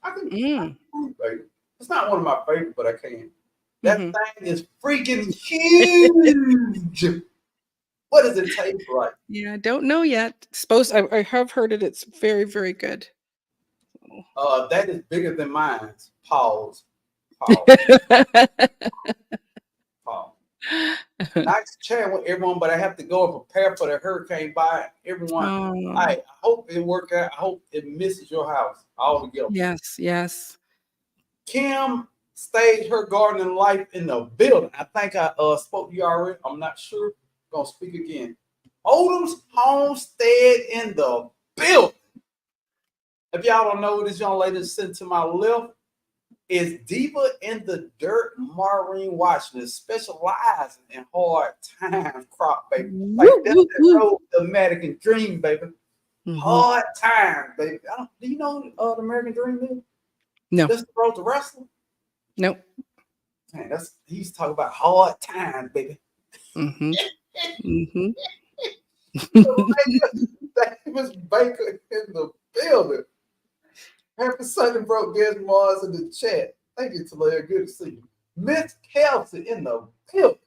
I can mm, rutabaga. It's not one of my favorites, but I can. That mhm. thing is freaking huge. What does it taste like? Yeah, I don't know yet. I have heard it. It's very, very good. That is bigger than mine. Pause. Pause. Pause. Nice chatting with everyone, but I have to go and prepare for the hurricane by everyone. Oh, I hope it work out. I hope it misses your house altogether. yes, yes. Kim staged her gardening life in the building. I think I spoke to you already. I'm not sure. Gonna speak again. Odom's Homestead in the building. If y'all don't know, this young lady sitting to my left is Diva in the Dirt Maureen Washington, specializing in hard times crop, baby. Like Woo, that's woo, the woo. road, the American dream, baby. Mhm. Hard times, baby. Do you know the American dream is? No, That's the road to wrestling. no. Man, he's talking about hard times, baby. Mhm. Mhm. Davis Baker in the building. Happy Sunday, bro. Des Mars in the chat. Thank you, Talia. Good to see you. Miss Kelsey in the building.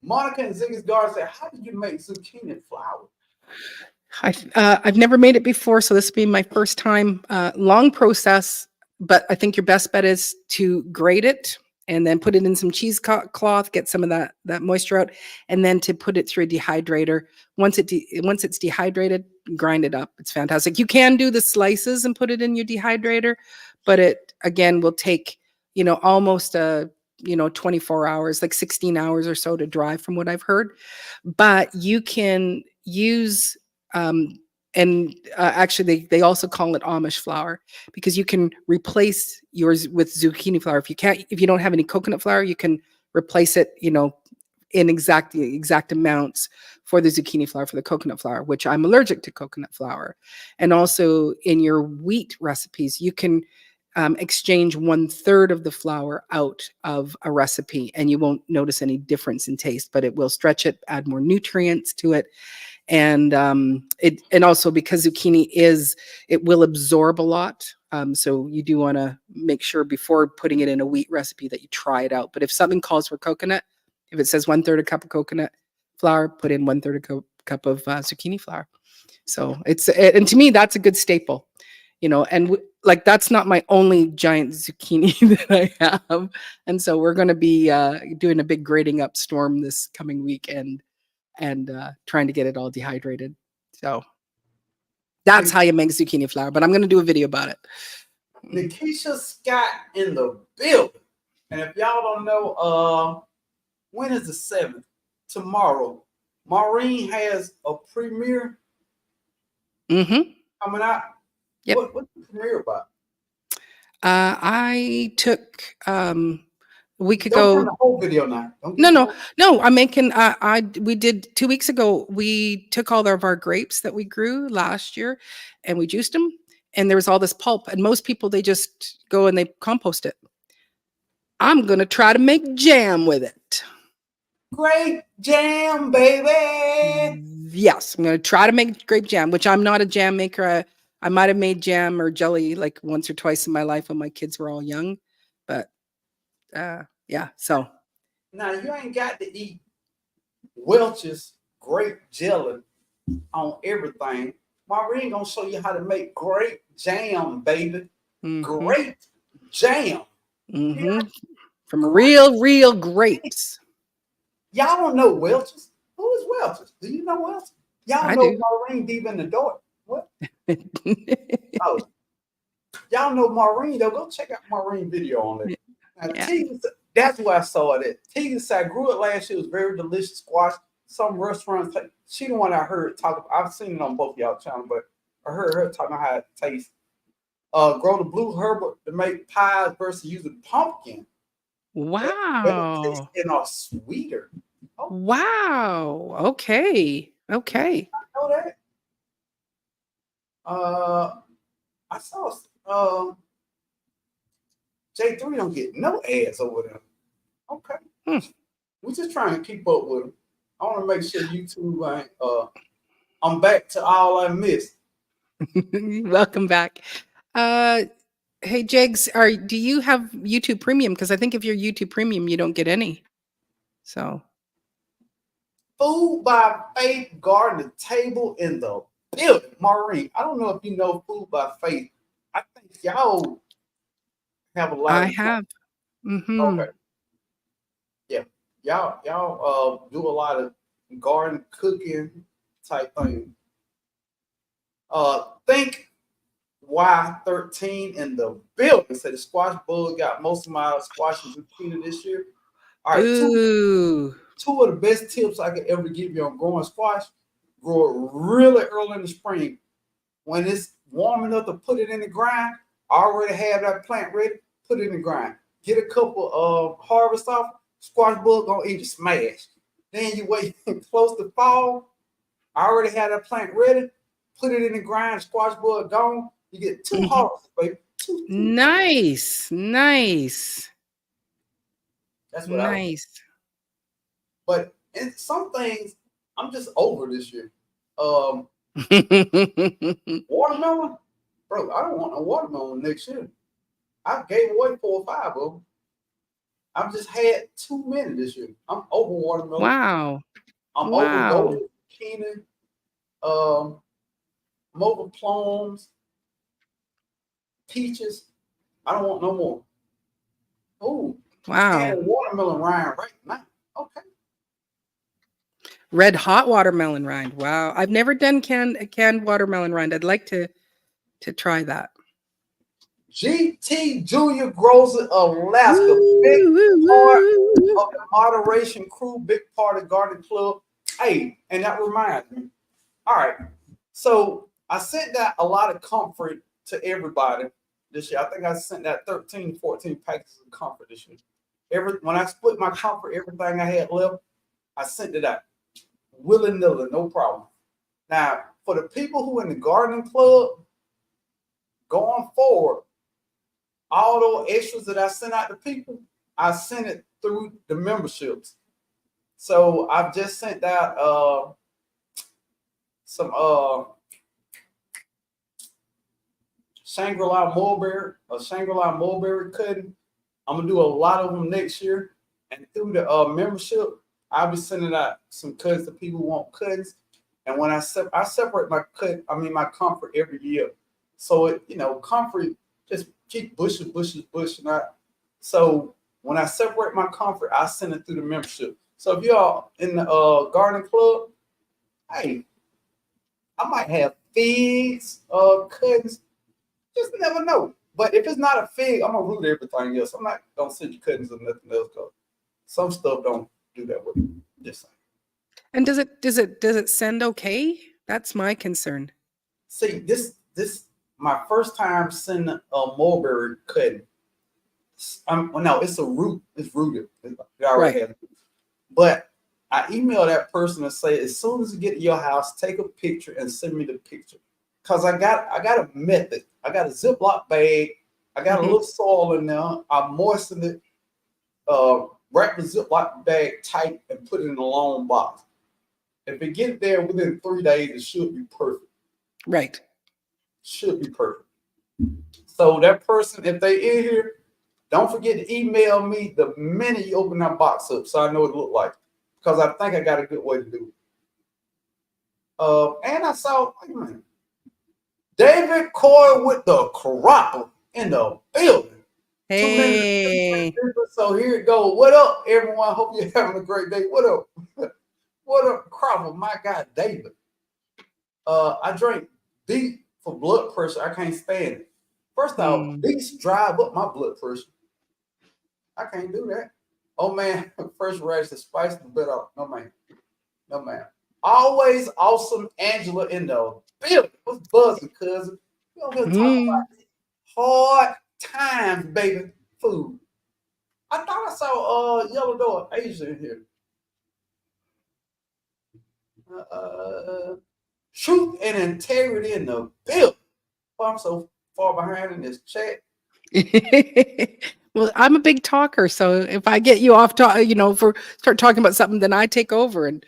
Monica and Ziggy's Garden said, how did you make zucchini flour? I've never made it before, so this will be my first time. Long process, but I think your best bet is to grate it and then put it in some cheesecloth, get some of that moisture out, and then to put it through a dehydrator. Once it's dehydrated, grind it up. It's fantastic. You can do the slices and put it in your dehydrator, but it again will take almost 24 hours, like 16 hours or so to dry, from what I've heard. But you can use and actually they also call it Amish flour, because you can replace yours with zucchini flour. If you don't have any coconut flour, you can replace it, in exact amounts for the zucchini flour, for the coconut flour, which I'm allergic to coconut flour. And also in your wheat recipes, you can exchange 1/3 of the flour out of a recipe and you won't notice any difference in taste, but it will stretch it, add more nutrients to it. And and also because zucchini it will absorb a lot. So you do want to make sure before putting it in a wheat recipe that you try it out. But if something calls for coconut, if it says 1/3 a cup of coconut flour, put in 1/3 a cup of zucchini flour. So and to me, that's a good staple, and like that's not my only giant zucchini that I have. And so we're going to be doing a big grading up storm this coming weekend and trying to get it all dehydrated. So that's how you make zucchini flour, but I'm going to do a video about it. Nikisha Scott in the building. And if y'all don't know, when is the 7th? Tomorrow. Maureen has a premiere coming out. Yep. What's the premiere about? I took we could Don't go turn the whole video now. No, I'm making we did 2 weeks ago, we took all of our grapes that we grew last year and we juiced them, and there was all this pulp, and most people, they just go and they compost it. I'm going to try to make jam with it. Grape jam, baby. Yes, I'm going to try to make grape jam, which I'm not a jam maker. I might have made jam or jelly like once or twice in my life when my kids were all young, but yeah, so. Now, you ain't got to eat Welch's grape jelly on everything. Maureen gonna show you how to make grape jam, baby. Grape jam. From real grapes. Y'all don't know Welch's? Who is Welch's? Do you know Welch's? Y'all know Maureen deep in the door. What? Oh, y'all know Maureen, though. Go check out Maureen video on it. Now, that's where I saw it at. Tegan said, I grew it last year. It was very delicious squash. Some restaurants, she the one I heard talk about. I've seen it on both y'all channels, but I heard her talking about how it tastes. Grow the blue herb to make pies versus using pumpkin. Wow. And are sweeter. Oh. Wow. Okay. I know that. I saw J3 don't get no ads over there. Okay. We're just trying to keep up with them. I want to make sure YouTube ain't I'm back to all I missed. Welcome back. Hey Jegs, do you have YouTube Premium? Because I think if you're YouTube Premium, you don't get any. So Food by Faith Garden table in the building. Maureen, I don't know if you know Food by Faith. I think y'all have a lot. I have. Okay. Yeah. Y'all do a lot of garden cooking type thing. Think Y13 in the building. Said the squash bug got most of my squash and zucchini this year. All right, two of the best tips I could ever give you on growing squash: grow it really early in the spring. When it's warm enough to put it in the ground, already have that plant ready, put it in the ground. Get a couple of harvest off, squash bug gonna eat it smash. Then you wait close to fall, I already have that plant ready, put it in the ground, squash bug gone. You get 2 harvests, baby. Two. Nice. That's what nice. But in some things, I'm just over this year. Watermelon, bro. I don't want a watermelon next year. I gave away 4 or 5 of them. I've just had too many this year. I'm over watermelon. Wow. I'm over golden zucchini. I'm over plums, peaches. I don't want no more. Oh, wow. And watermelon rind right now. Okay. Red hot watermelon rind. Wow. I've never done canned watermelon rind. I'd like to try that. GT Junior grows in Alaska. Big part of the Moderation Crew, big part of Garden Club. Hey, and that reminds me. All right. So I sent that a lot of comfort to everybody this year. I think I sent that 13, 14 packages of comfort this year. When I split my comfort, everything I had left, I sent it out. willy-nilly, no problem. Now, for the people who in the gardening club, going forward, all those extras that I sent out to people, I sent it through the memberships. So I've just sent out some Shangri-La mulberry cutting. I'm gonna do a lot of them next year, and through the membership, I'll be sending out some cuttings to people who want cuttings. And when I separate my comfort every year, so comfort just keep bushing out. So when I separate my comfort, I send it through the membership. So if y'all in the garden club, hey, I might have figs, cuttings. Just never know. But if it's not a fig, I'm gonna root everything else. I'm not gonna send you cuttings or nothing else. Cause some stuff don't do that with me. Just saying. And does it send okay? That's my concern. See, this my first time sending a mulberry cutting. No, it's a root. It's rooted. It already has it. But I email that person and say, as soon as you get to your house, take a picture and send me the picture. Cause I got a method. I got a Ziploc bag. I got a little soil in there. I moistened it, wrap the Ziploc bag tight, and put it in a long box. If it get there within 3 days, it should be perfect. Right. Should be perfect. So that person, if they in here, don't forget to email me the minute you open that box up, so I know what it look like. Because I think I got a good way to do it. And I saw, wait a minute, David Coy with the cropper in the building. Hey. So here it goes. What up, everyone? Hope you're having a great day. What up? What up, cropper? My guy, David. I drink beet for blood pressure. I can't stand it. First off, beets drive up my blood pressure. I can't do that. Oh man, first rash the spice the bit off. No man. No man. Always awesome Angela in the building. What's buzzing, cousin? You don't get talking about hard times, baby. Food. I thought I saw Yellow Door Asia in here. Truth and integrity in the building. Oh, I'm so far behind in this chat. Well, I'm a big talker, so if I get you off start talking about something, then I take over, and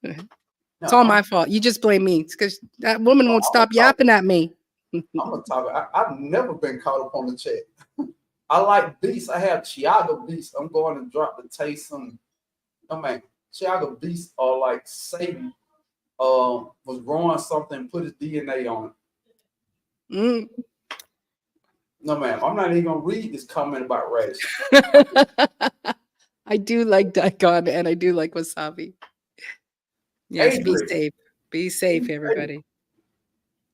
it's all my fault. You just blame me. It's because that woman won't stop yapping at me. I'm gonna talk. I've never been caught up on the chat. I like beasts. I have Chiago beasts. I'm going to drop the taste some. Oh man, Chiago beasts are like Satan was growing something and put his DNA on it. No, ma'am. I'm not even gonna read this comment about race. I do like daikon and I do like wasabi. Yes, be safe. Be safe, everybody.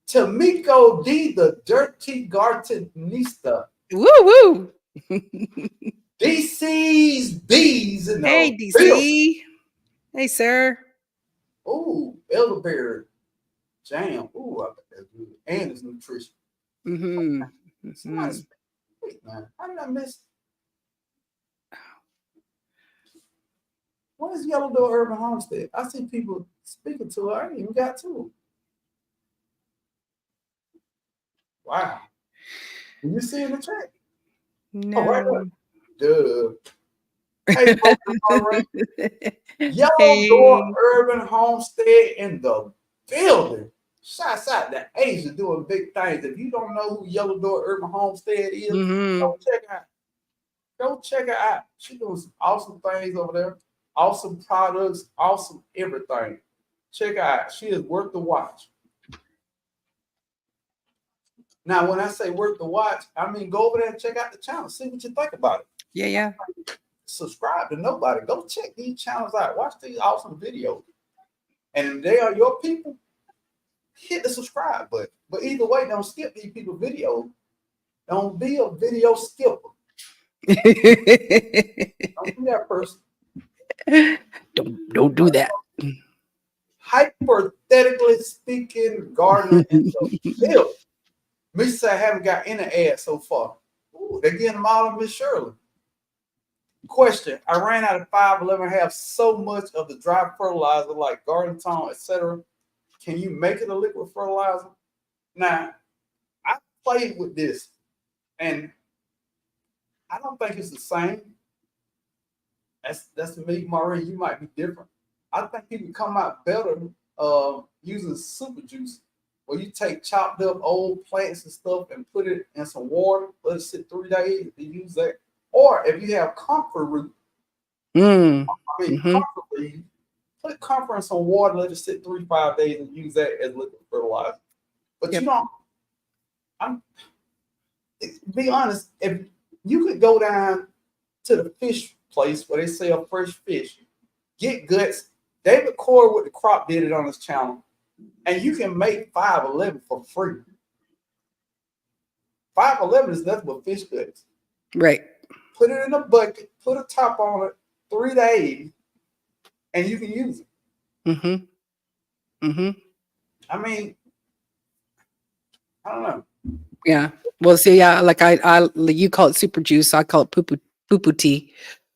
Tamiko D, the dirty gardenista. Woo woo. DC's bees in the Hey, DC. building. Hey, sir. Ooh, elderberry jam. Ooh, I bet that's good. And it's nutrition. Wait, man, how did I miss? What is Yellow Door Urban Homestead? I see people speaking to her. I ain't even got to her. Wow. Can you see in the chat? No. Oh, right there. Hey, Yellow Door Urban Homestead in the building. Shouts out to Asia doing big things. If you don't know who Yellow Door Urban Homestead is, go check her out. Go check her out. She's doing some awesome things over there. Awesome products, awesome everything. Check her out. She is worth the watch. Now, when I say worth the watch, I mean go over there and check out the channel. See what you think about it. Yeah. Subscribe to nobody. Go check these channels out. Watch these awesome videos. And if they are your people, hit the subscribe button. But either way, don't skip these people's videos. Don't be a video skipper. Don't be that person. Don't do that. Hypothetically speaking, gardener in the field. Miss I haven't got any ads so far. Ooh, they're getting them all of Miss Shirley. Question: I ran out of 511. Have so much of the dry fertilizer like garden tone, etc. Can you make it a liquid fertilizer? Now, I played with this, and I don't think it's the same. That's me, Maureen. You might be different. I think you can come out better using super juice, where you take chopped up old plants and stuff and put it in some water, let it sit 3 days, and use that. Or if you have comfort root, Mm. comfort leaves, put comfort in some water, let it sit 3 5 days, and use that as liquid fertilizer. But Yep. you don't. I'm be honest. If you could go down to the fish place where they sell fresh fish, get guts. David Corey with the crop did it on his channel, and you can make 511 for free. 511 is nothing but fish guts. Right. Put it in a bucket, put a top on it, 3 days, and you can use it. I mean, I don't know. Yeah. Well, see, yeah, like you call it super juice, I call it poo poo tea,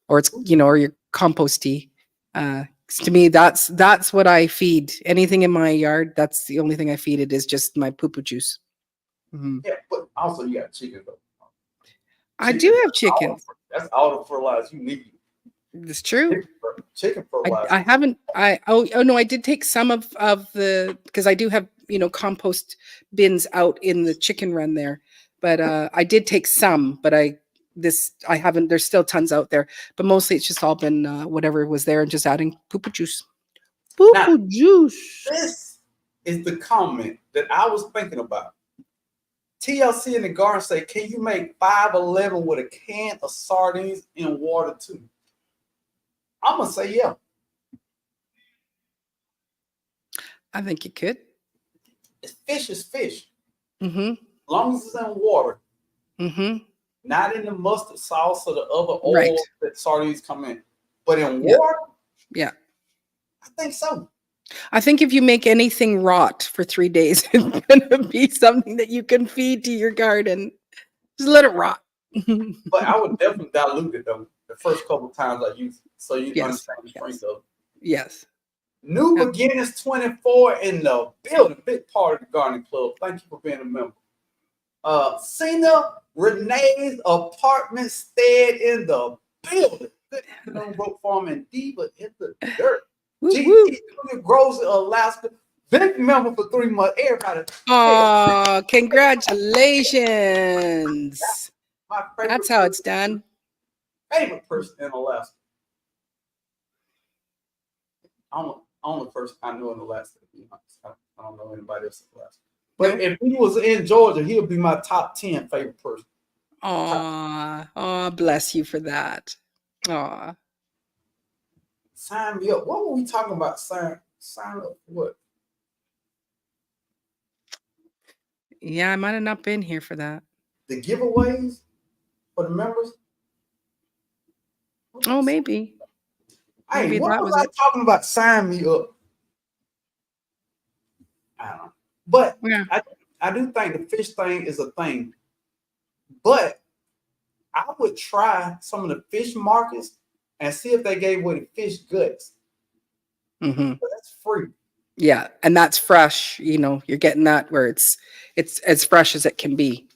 or it's or your compost tea. To me, that's what I feed. Anything in my yard, that's the only thing I feed it is just my poo poo juice. Yeah, but also you got chicken though. I do have chickens. That's all the fertilizer you need. It's true. Chicken fertilizer. I haven't. Oh no, I did take some of the because I do have compost bins out in the chicken run there, but I did take some, but I haven't. There's still tons out there, but mostly it's just all been whatever was there and just adding poo juice. Poo juice. This is the comment that I was thinking about. TLC in the garden say, can you make 511 with a can of sardines in water too? I'm gonna say yeah. I think you could. Fish is fish. Mm-hmm. As long as it's in water. Mm-hmm. Not in the mustard sauce or the other oil that sardines come in. But in water? Yeah. I think so. I think if you make anything rot for 3 days, it's gonna be something that you can feed to your garden. Just let it rot. But I would definitely dilute it though. The first couple of times I use it, so you understand the strength of it. Yes. New Beginners 24 in the building, big part of the gardening club. Thank you for being a member. Cena Renee's apartment stayed in the building. Good Broke Farm and Diva in the dirt. GT Grows in Alaska. Big member for 3 months. Everybody. Oh, congratulations. That's how it's done. Favorite person in Alaska. Only person I know in Alaska, to be honest. I don't know anybody else in Alaska. But if he was in Georgia, he would be my top 10 favorite person. Oh, bless you for that. Aw. Sign me up. What were we talking about? Sign up what? Yeah, I might have not been here for that. The giveaways for the members? Oh, maybe. Hey, what was I talking about? Sign me up. I don't know. But yeah. I do think the fish thing is a thing. But I would try some of the fish markets and see if they gave away the fish guts. Mm-hmm. But that's free. Yeah, and that's fresh. You're getting that where it's as fresh as it can be.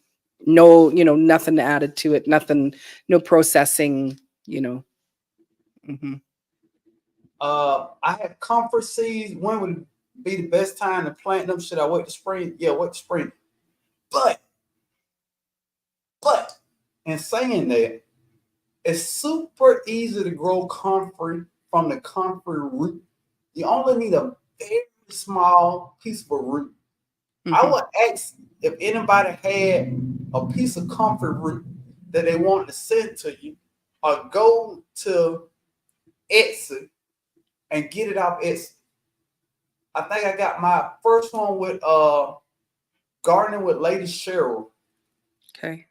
No, nothing added to it. Nothing, no processing. Mm-hmm. I had comfort seeds. When would be the best time to plant them? Should I wait to spring? Yeah, wait to spring. But in saying that, it's super easy to grow comfrey from the comfrey root. You only need a very small piece of a root. Mm-hmm. I would ask if anybody had a piece of comfrey root that they wanted to send to you, or go to Etsy and get it off Etsy. I think I got my first one with Gardening with Lady Cheryl. Okay.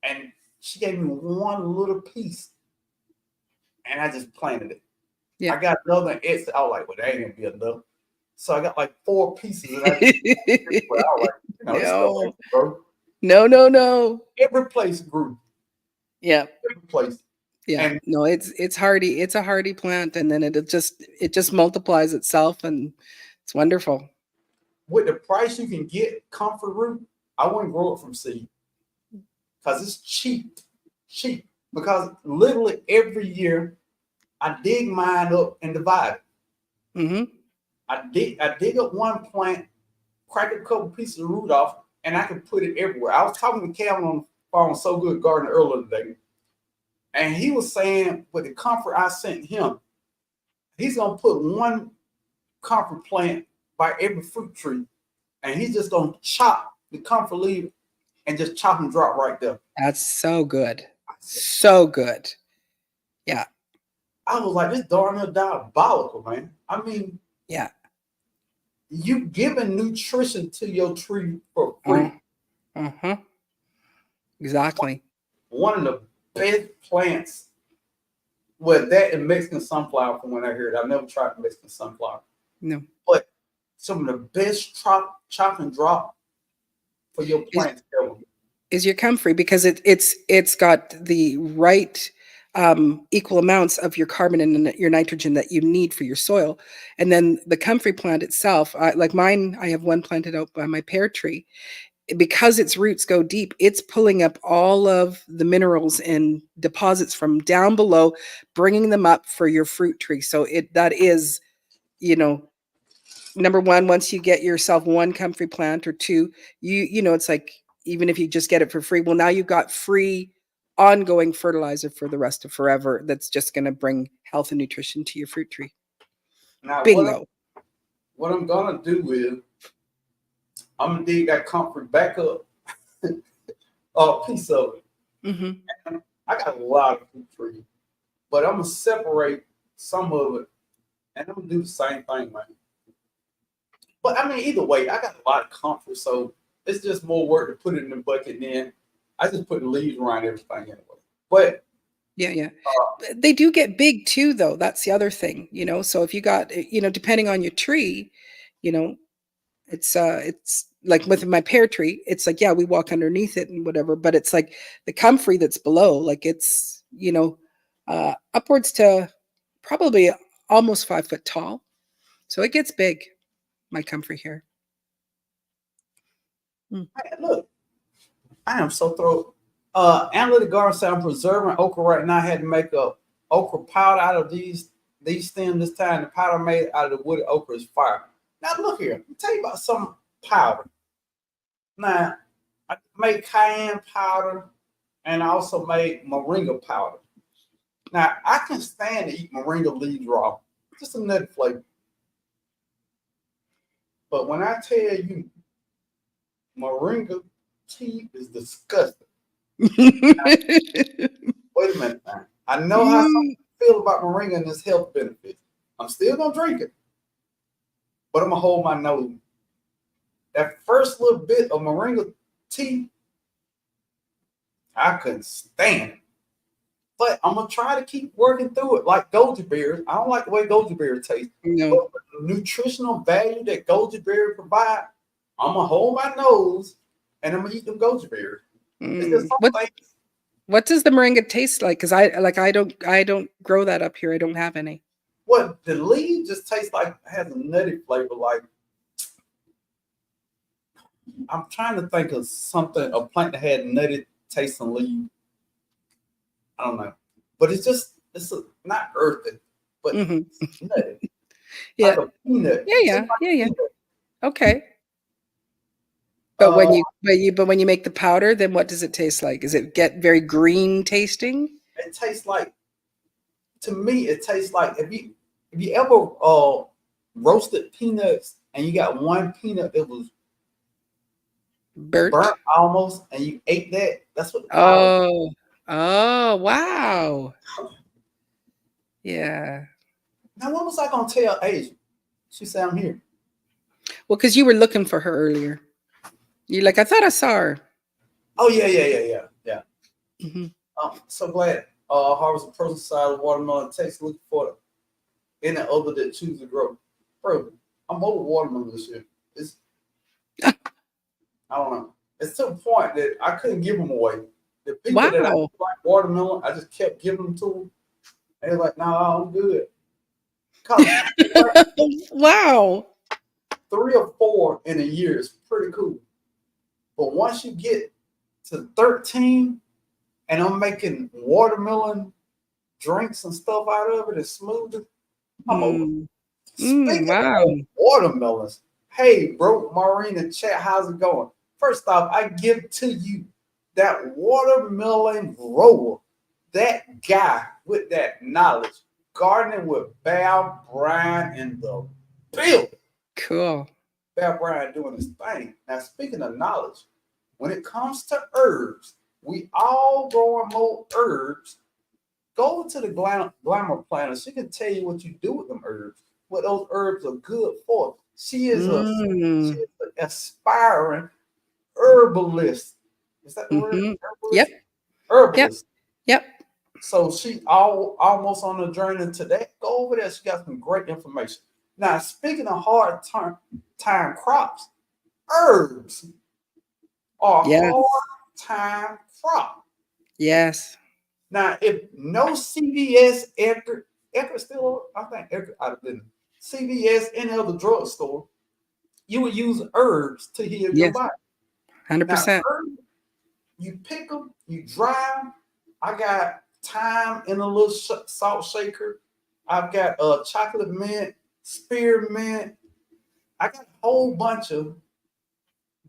And she gave me one little piece. And I just planted it. Yeah. I got another Etsy. I was like, well, that ain't gonna be enough. So I got like 4 pieces. And I just No. Every place grew. Yeah. Every place. Yeah. And No, it's hardy. It's a hardy plant, and then it just multiplies itself, and it's wonderful. with the price you can get comfort root, I wouldn't grow it from seed because it's cheap, cheap. Because literally every year I dig mine up and divide it. Hmm. I dig up one plant, crack a couple pieces of root off, and I can put it everywhere. I was talking to Calvin on the phone, So Good Garden earlier today, and he was saying with the comfort I sent him, he's gonna put one comfort plant by every fruit tree, and he's just gonna chop the comfort leaf and just chop and drop right there. That's so good. So good. Yeah. I was like, this darn near diabolical, man. I mean, Yeah. you giving nutrition to your tree for Uh, free. uh-huh. Exactly. One of the best plants. Well, that and Mexican sunflower from when I heard. I've never tried Mexican sunflower, No. but some of the best chop and drop for your Is plants ever. is your comfrey because it's got the right equal amounts of your carbon and your nitrogen that you need for your soil. And then the comfrey plant itself, like mine, I have one planted out by my pear tree. Because its roots go deep, it's pulling up all of the minerals and deposits from down below, bringing them up for your fruit tree. So that is, you know, number one, once you get yourself one comfrey plant or two, it's like even if you just get it for free, well, now you've got free ongoing fertilizer for the rest of forever. That's just going to bring health and nutrition to your fruit tree. Now, Bingo. what I'm gonna do is I'm gonna dig that comfort back up, a piece of it. Hmm. I got a lot of fruit trees, but I'm gonna separate some of it, and I'm gonna do the same thing, man. But I mean, either way, I got a lot of comfort, so it's just more work to put it in the bucket. Then I just put the leaves around everything anyway. But Yeah, yeah. uh, They do get big too, though. That's the other thing, So if you got, depending on your tree, you know, it's like with my pear tree, it's like, yeah, we walk underneath it and whatever, but it's like the comfrey that's below, like it's, upwards to probably almost 5 foot tall. So it gets big, my comfrey here. Mm. look, I am so thrilled. Analytic Garden said I'm preserving okra right now. I had to make a okra powder out of these stems this time. The powder made out of the wood okra is fire. Now look here, let me tell you about some powder. Now I made cayenne powder and I also made moringa powder. Now I can stand to eat moringa leaves raw, just a nut flavor. But when I tell you moringa tea is disgusting. Wait a minute now. I know how some Mm. feel about moringa and its health benefits. I'm still gonna drink it, but I'm gonna hold my nose. That first little bit of moringa tea, I couldn't stand it. But I'm gonna try to keep working through it like goji berries. I don't like the way goji berries taste, No. but the nutritional value that goji berries provide, I'm gonna hold my nose and I'm gonna eat them goji berries. It's just Mm. some What things. what does the moringa taste like? Because I don't grow that up here. I don't have any. What the leaf just tastes like has a nutty flavor. Like I'm trying to think of something, a plant that had nutty taste and leaf. I don't know, but not earthy, but Hmm. nutty, like Yeah. a peanut. Yeah, It tastes yeah, like yeah, a yeah. peanut. Okay. But Uh, when you make the powder, then what does it taste like? Does it get very green tasting? it tastes like to me. It tastes like if you ever roasted peanuts and you got one peanut that was Burnt? burnt almost, and you ate that. That's what the powder. Oh. Oh, wow. Yeah. Now, what was I gonna tell Asia? She said I'm here. Well, because you were looking for her earlier. You're like, I thought I saw her. Oh yeah. Hmm. I'm so glad harvest a person side of watermelon takes looking for any other that choose to grow. Bro, I'm over watermelon this year. It's I don't know. It's to the point that I couldn't give them away. The people that I Wow. like watermelon, I just kept giving them to them. They was like, "No, I'm good." Cause like Wow. 3 or 4 in a year is pretty cool. But once you get to 13, and I'm making watermelon drinks and stuff out of it and smoothie, I'm over. Mm. Speaking Wow. of watermelons, hey, bro, Maureen and chat, how's it going? First off, I give to you that watermelon grower, that guy with that knowledge, gardening with Val Bryan in the building. Cool. Val Bryan doing his thing. Now, speaking of knowledge, when it comes to herbs, we all growing more herbs. Go to the Glamour Planner. She can tell you what you do with them herbs, what those herbs are good for. She is Mm. an aspiring herbalist. Is that the word? Mm-hmm. Yep. Herbalist? Yep. Herbalist. Yep. So she almost on the journey today. Go over there. She got some great information. Now, speaking of hard time crops, herbs are Yes. hard time crop. Yes. Now, if no CVS, Edgar still, I think Edgar out of business. CVS, any other drugstore, you would use herbs to heal your Yes. body. Now, 100%. herbs, you pick them, you dry them. I got thyme in a little salt shaker. I've got chocolate mint, spearmint. I got a whole bunch of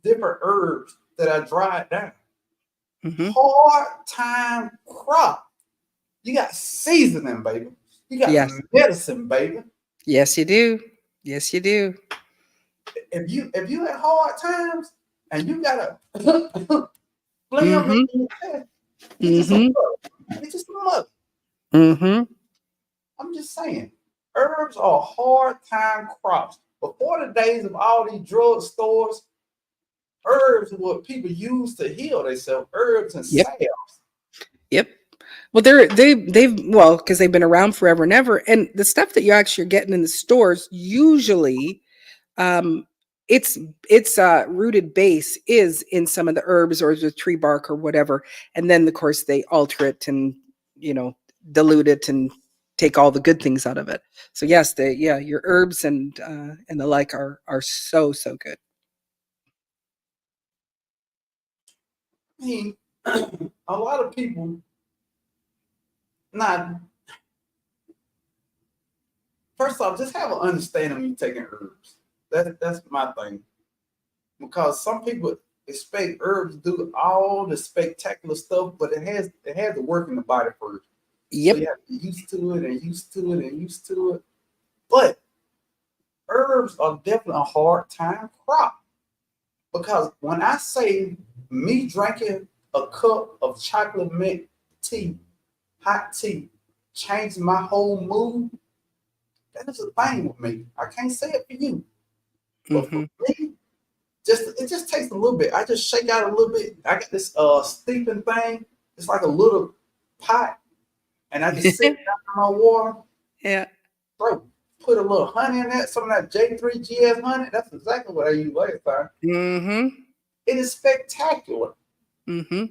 different herbs that I dried down. Mm-hmm. Hard time crop. You got seasoning, baby. You got Yes. medicine, baby. Yes, you do. Yes, you do. If you had hard times and you gotta blame them Mm-hmm. in your chest, get you some Mm-hmm. mother. Get you some mother. Mm-hmm. I'm just saying, herbs are hard time crops. Before the days of all these drug stores, herbs are what people use to heal themselves. Herbs and Yep. salves. Yep. Well, they've because they've been around forever and ever. And the stuff that you actually are getting in the stores, usually, um, its rooted base is in some of the herbs or the tree bark or whatever, and then of course they alter it and you know dilute it and take all the good things out of it. So yes, your herbs and the like are so good. I mean, a lot of people not. First off, just have an understanding when you're taking herbs. That's my thing. Because some people expect herbs to do all the spectacular stuff, but it has to work in the body first. So Yep. you have to get used to it and used to it and used to it. But herbs are definitely a hard time crop. Because when I say me drinking a cup of chocolate mint tea, hot tea, changed my whole mood, that is a thing with me. I can't say it for you. But for Hmm. me, it just takes a little bit. I just shake out a little bit. I got this steeping thing. It's like a little pot, and I just sit down in my water, Yeah. bro. Put a little honey in that, some of that J3 GS honey. That's exactly what I used last time. Hmm. It is spectacular. Hmm.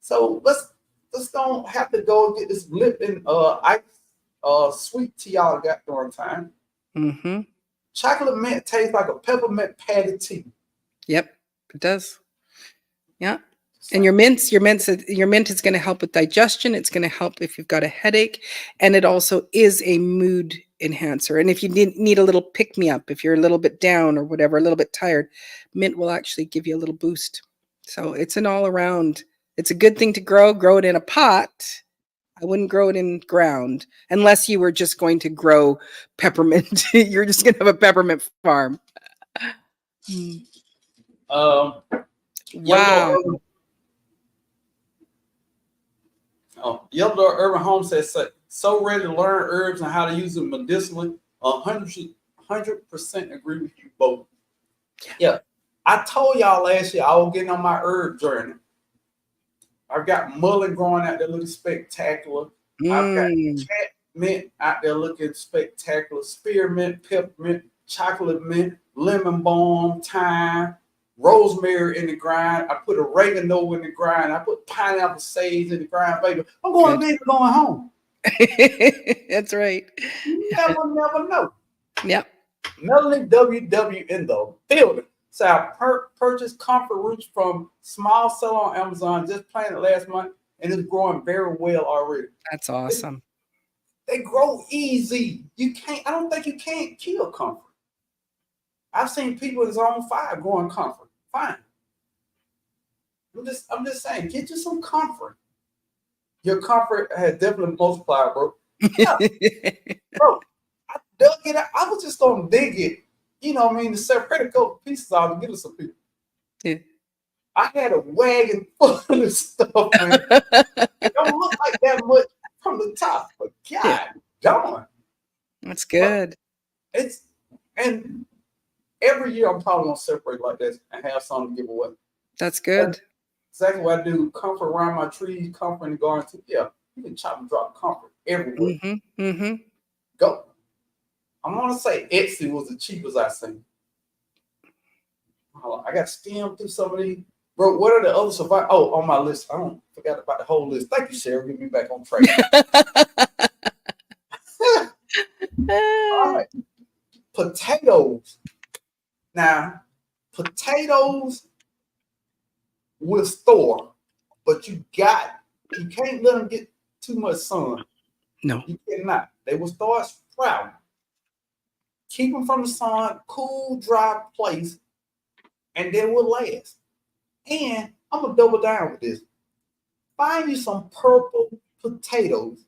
So let's don't have to go and get this Lipton ice sweet tea all got during time. Hmm. Chocolate mint tastes like a peppermint patty tea. Yep. It does. Yeah. And So, your mint is going to help with digestion. It's going to help if you've got a headache, and it also is a mood enhancer. And if you need a little pick me up, if you're a little bit down or whatever, a little bit tired, mint will actually give you a little boost. So it's an all around. It's a good thing to grow. Grow it in a pot. I wouldn't grow it in ground unless you were just going to grow peppermint. You're just going to have a peppermint farm. Mm. um, Wow. Yellow Urban Home says so ready to learn herbs and how to use them medicinally. 100% agree with you both. Yeah, I told y'all last year I was getting on my herb journey. I've got mullein growing out there looking spectacular. I've got Mm. cat mint out there looking spectacular. Spearmint, peppermint, chocolate mint, lemon balm, thyme. rosemary in the grind. I put oregano in the grind. I put pineapple sage in the grind, baby. I'm going Good. big or going home. That's right. You never know. Yep. Melanie WW in the building. So I purchased comfort roots from Small Seller on Amazon. Just planted last month, and it's growing very well already. That's awesome. They grow easy. You can't. I don't think you can't kill comfort. I've seen people that's on fire growing comfort. Fine. I'm just saying, get you some comfort. Your comfort has definitely multiplied, bro. Yeah, bro. I dug it out. I was just gonna dig it. You know what I mean? To separate a couple pieces out and give it to some people. Yeah. I had a wagon full of this stuff, man. It don't look like that much from the top, but God darn. That's good. And every year I'm probably gonna separate like this and have something to give away. That's good. Exactly what I do. Comfort around my trees, comfort in the garden too. Yeah, you can chop and drop comfort everywhere. Go. I'm gonna say Etsy was the cheapest I seen. I got skimmed through some of these. Bro, what are the other survivors? Oh, on my list. I don't forgot about the whole list. Thank you, Sarah. Get me back on track. All right. Potatoes. Now, potatoes will store, but you can't let them get too much sun. No. You cannot. They will start sprouting. Keep them from the sun, cool, dry place, and they will last. And I'm gonna double down with this. Find you some purple potatoes.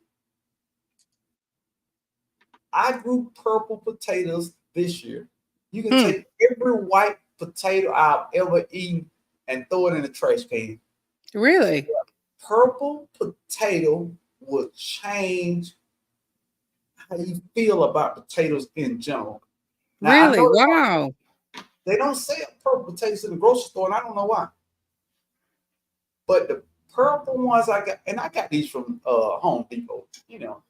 I grew purple potatoes this year. You can take every white potato I've ever eaten and throw it in the trash can. Really? Purple potato will change how you feel about potatoes in general. Now, Really? Wow. They don't sell purple potatoes in the grocery store, and I don't know why. But the purple ones I got these from Home Depot. You know,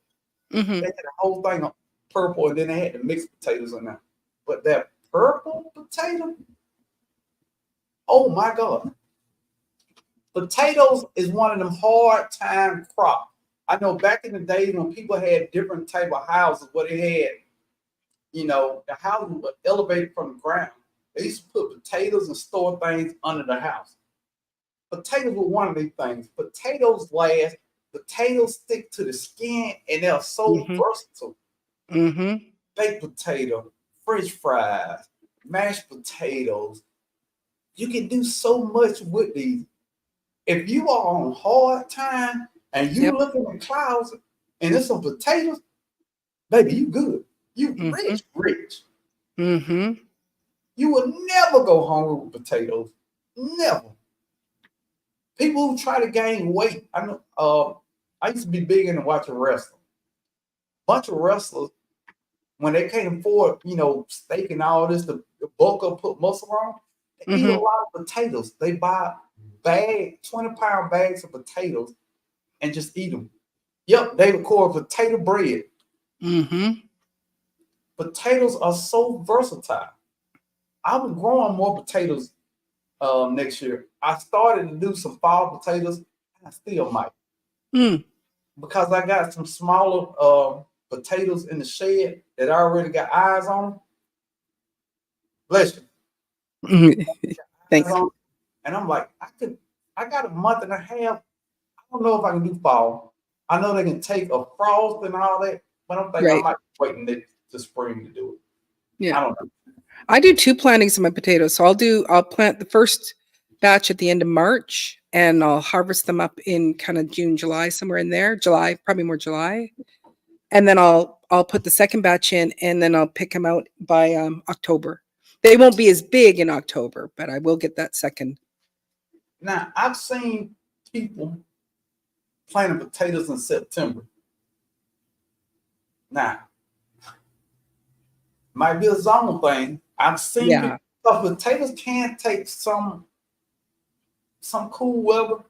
they had a whole thing of purple, and then they had the mixed potatoes in there. But that purple potato, oh my God. Potatoes is one of them hard time crops. I know back in the day when people had different type of houses, where they had, you know, the houses were elevated from the ground. They used to put potatoes and store things under the house. Potatoes were one of these things. Potatoes last. Potatoes stick to the skin, and they're so versatile. Baked potato, French fries, mashed potatoes. You can do so much with these. If you are on hard time and you looking at clouds and there's some potatoes, baby, you good. You rich. You will never go hungry with potatoes. Never. People who try to gain weight, I know. I used to be big into watching wrestling. Bunch of wrestlers, when they can't afford, you know, steak and all this, the bulk up, put muscle on, they eat a lot of potatoes. They buy 20-pound bags of potatoes and just eat them. Yep, they record potato bread. Potatoes are so versatile. I was growing more potatoes next year. I started to do some fall potatoes, and I still might. Because I got some smaller potatoes in the shed that I already got eyes on. Bless you. Thanks. And I'm like, I got a month and a half. I don't know if I can do fall. I know they can take a frost and all that, but I'm thinking I might be waiting to spring to do it. Yeah. I don't know. I do 2 plantings of my potatoes. So I'll plant the first batch at the end of March, and I'll harvest them up in kind of June, July, somewhere in there. July, probably more July. And then I'll put the second batch in, and then I'll pick them out by October. They won't be as big in October, but I will get that second. Now, I've seen people planting potatoes in September. Now, might be a zone thing. I've seen people, potatoes can take some cool weather.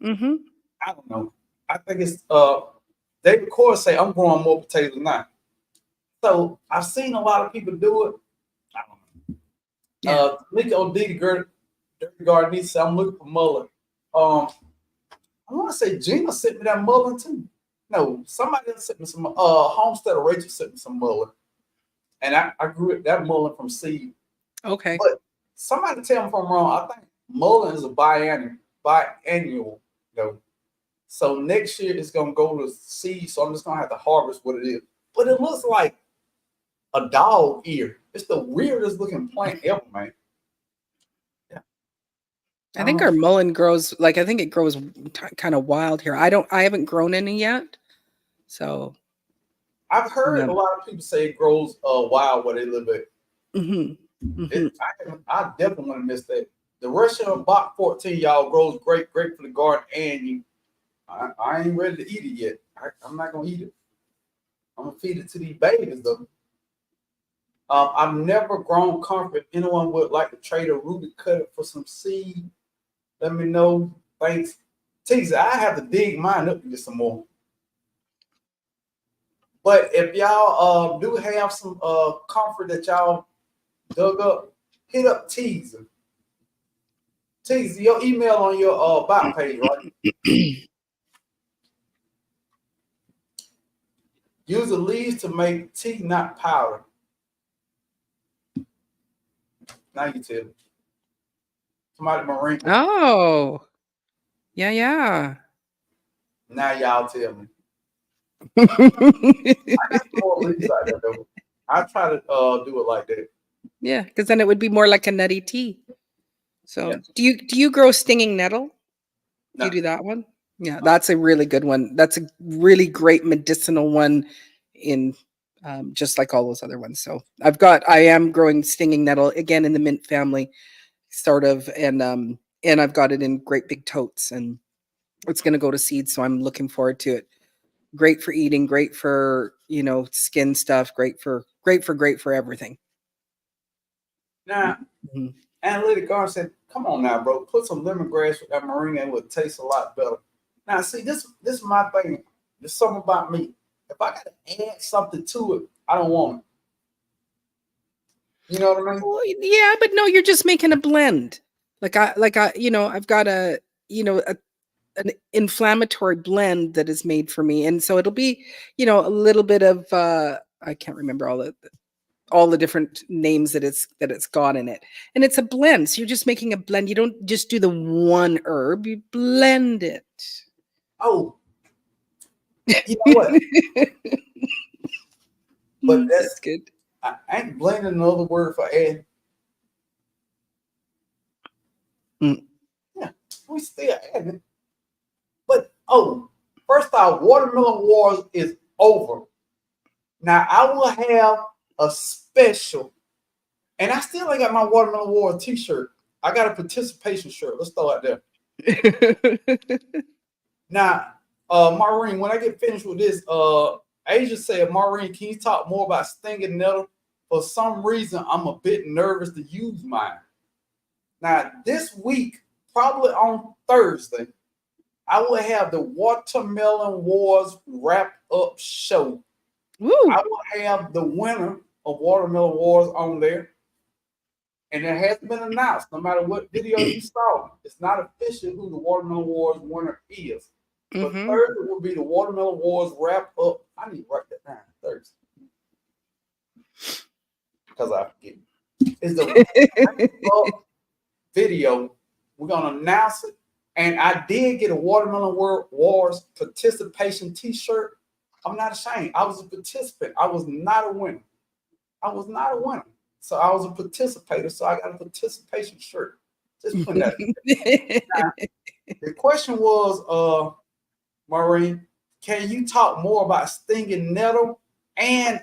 I don't know. I think it's David Core say I'm growing more potatoes now. So I've seen a lot of people do it. I don't know. Tamika O'Diddy, girl, Dirty Garden said, I'm looking for mullet. I want to say Gina sent me that mullet too. No, somebody else sent me some. Homestead or Rachel sent me some mullet, and I grew it that mullet from seed. Okay. But somebody tell me if I'm wrong. I think mullet is a biannual though. So next year it's gonna go to seed. So I'm just gonna have to harvest what it is. But it looks like a dog ear. It's the weirdest looking plant ever, man. Yeah. I think our mullein grows like I think it grows kind of wild here. I haven't grown any yet. So I've heard a lot of people say it grows wild where they live at. I definitely want to miss that. The Russian Bach 14, y'all, grows great for the garden, and I ain't ready to eat it yet. I'm not gonna eat it. I'm gonna feed it to these babies though. I've never grown comfort. If anyone would like to trade a rooted cutter for some seed, let me know. Thanks. Teaser, I have to dig mine up to get some more. But if y'all do have some comfort that y'all dug up, hit up Teaser. Teaser, your email on your bot page, right? Use the leaves to make tea, not powder. Now you tell me. Somebody Marine. Oh. Yeah. Now y'all tell me. I got more leaves out there though. I try to do it like that. Yeah, because then it would be more like a nutty tea. So do you grow stinging nettle? Do you do that one? Yeah, that's a really good one. That's a really great medicinal one in just like all those other ones. So I am growing stinging nettle again in the mint family, sort of, and I've got it in great big totes, and it's going to go to seed. So I'm looking forward to it. Great for eating, great for skin stuff, great for everything. Now, Analytic Garden said, "Come on now, bro. Put some lemongrass with that moringa, it would taste a lot better." Now, see, this is my thing. There's something about me. If I gotta add something to it, I don't want it. You know what I mean? Well, yeah, but no, you're just making a blend. I've got an inflammatory blend that is made for me, and so it'll be, a little bit of I can't remember all the different names that it's got in it, and it's a blend. So you're just making a blend. You don't just do the one herb; you blend it. Oh, you know what? But that's good. I ain't blending another word for add. Yeah, we still adding it. But first off, Watermelon Wars is over. Now I will have a special, and I still ain't got my Watermelon Wars t-shirt. I got a participation shirt. Let's throw it there. Now, Maureen, when I get finished with this, Asia said, Maureen, can you talk more about stinging nettle? For some reason, I'm a bit nervous to use mine. Now, this week, probably on Thursday, I will have the Watermelon Wars wrap-up show. Woo. I will have the winner of Watermelon Wars on there. And it hasn't been announced, no matter what video you saw. It's not official who the Watermelon Wars winner is. But Thursday will be the Watermelon Wars wrap-up. I need to write that down Thursday. Because I forget. It's the video. We're going to announce it. And I did get a Watermelon Wars participation t-shirt. I'm not ashamed. I was a participant. I was not a winner. So I was a participator. So I got a participation shirt. Just putting that. Now, the question was, Maureen, can you talk more about stinging nettle and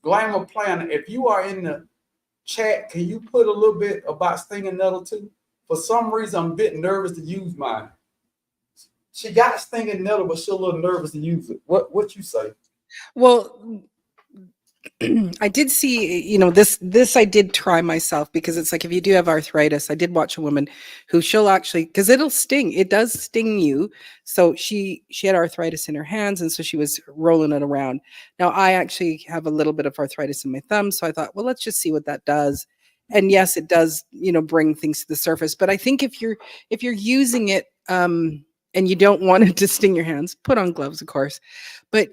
Glamour Planner? If you are in the chat, can you put a little bit about stinging nettle too? For some reason, I'm a bit nervous to use mine. She got stinging nettle, but she's a little nervous to use it. What you say? Well, I did see, this I did try myself, because it's like, if you do have arthritis, I did watch a woman who she'll actually, because it'll sting. It does sting you. So she had arthritis in her hands, and so she was rolling it around. Now, I actually have a little bit of arthritis in my thumb. So I thought, well, let's just see what that does. and yes, it does, bring things to the surface. But I think if you're using it, and you don't want it to sting your hands, put on gloves, of course. But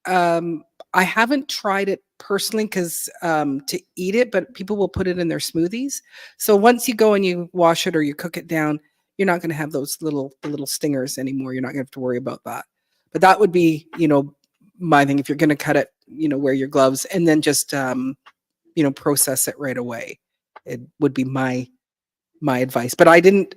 I haven't tried it personally because to eat it, but people will put it in their smoothies. So once you go and you wash it or you cook it down, you're not going to have the little stingers anymore. You're not going to have to worry about that. But that would be, my thing. If you're going to cut it, wear your gloves and then just process it right away. It would be my advice. But I think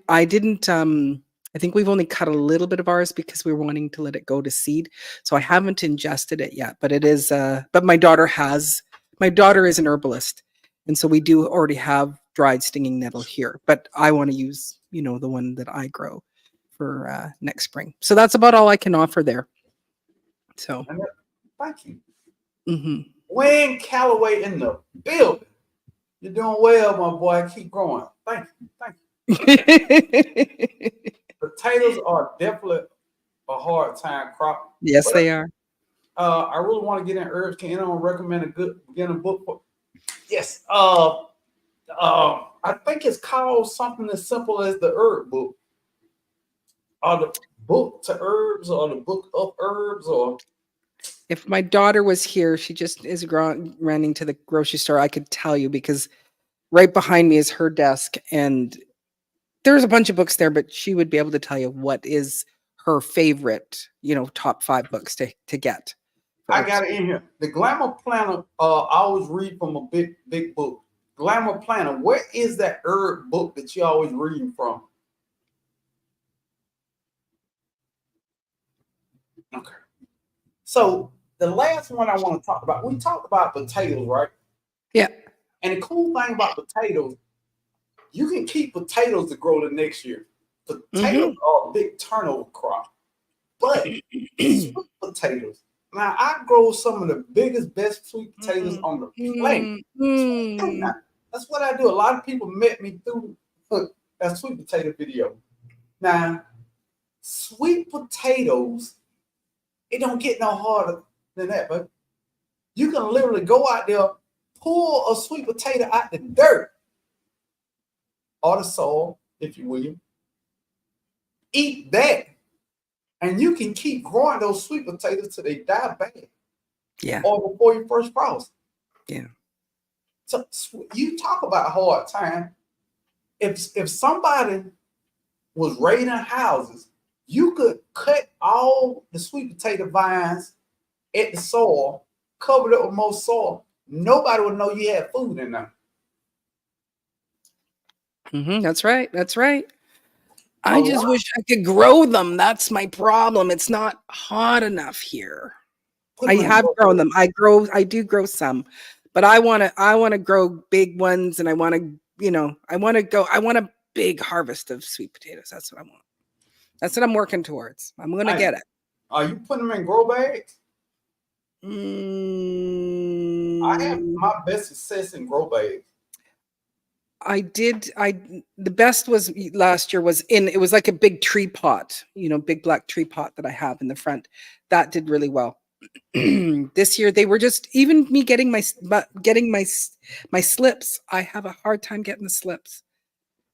we've only cut a little bit of ours because we were wanting to let it go to seed. So I haven't ingested it yet, but it is but my daughter is an herbalist. And so we do already have dried stinging nettle here, but I want to use, the one that I grow for next spring. So that's about all I can offer there. So Thank you. mhm. Wayne Calloway in the building. You're doing well, my boy. Keep growing. Thank you. Thank you. Potatoes are definitely a hard time crop. Yes, But they are. I really want to get in herbs. Can anyone recommend a good beginner book for? Yes. I think it's called something as simple as the herb book, or the book to herbs, or the book of herbs, or If my daughter was here, she just is running to the grocery store. I could tell you because right behind me is her desk, and there's a bunch of books there, but she would be able to tell you what is her favorite, top 5 books to get. I got it in here. The Glamour Planner. I always read from a big book. Glamour Planner. Where is that herb book that you always reading from? Okay. So the last one I want to talk about, we talked about potatoes, right? Yeah. And the cool thing about potatoes, you can keep potatoes to grow the next year. Potatoes are a big turnover crop. But sweet potatoes. Now I grow some of the biggest, best sweet potatoes on the planet. Mm. That's what I do. A lot of people met me through that sweet potato video. Now, sweet potatoes, it don't get no harder than that, but you can literally go out there, pull a sweet potato out the dirt or the soil, if you will, eat that, and you can keep growing those sweet potatoes till they die bad. Yeah. Or before you first frost. Yeah. So you talk about a hard time. If somebody was raiding houses, you could cut all the sweet potato vines at the soil, cover it with more soil. Nobody would know you had food in there. That's right. That's right. I just wish I could grow them. That's my problem. It's not hot enough here. I have grown them. I do grow some, but I want to grow big ones, and I want a big harvest of sweet potatoes. That's what I want. That's what I'm working towards. I'm going to get it. Are you putting them in grow bags? I have my best success in grow bags. The best was last year it was like a big tree pot, big black tree pot that I have in the front. That did really well. This year they were just, even me getting my slips. I have a hard time getting the slips.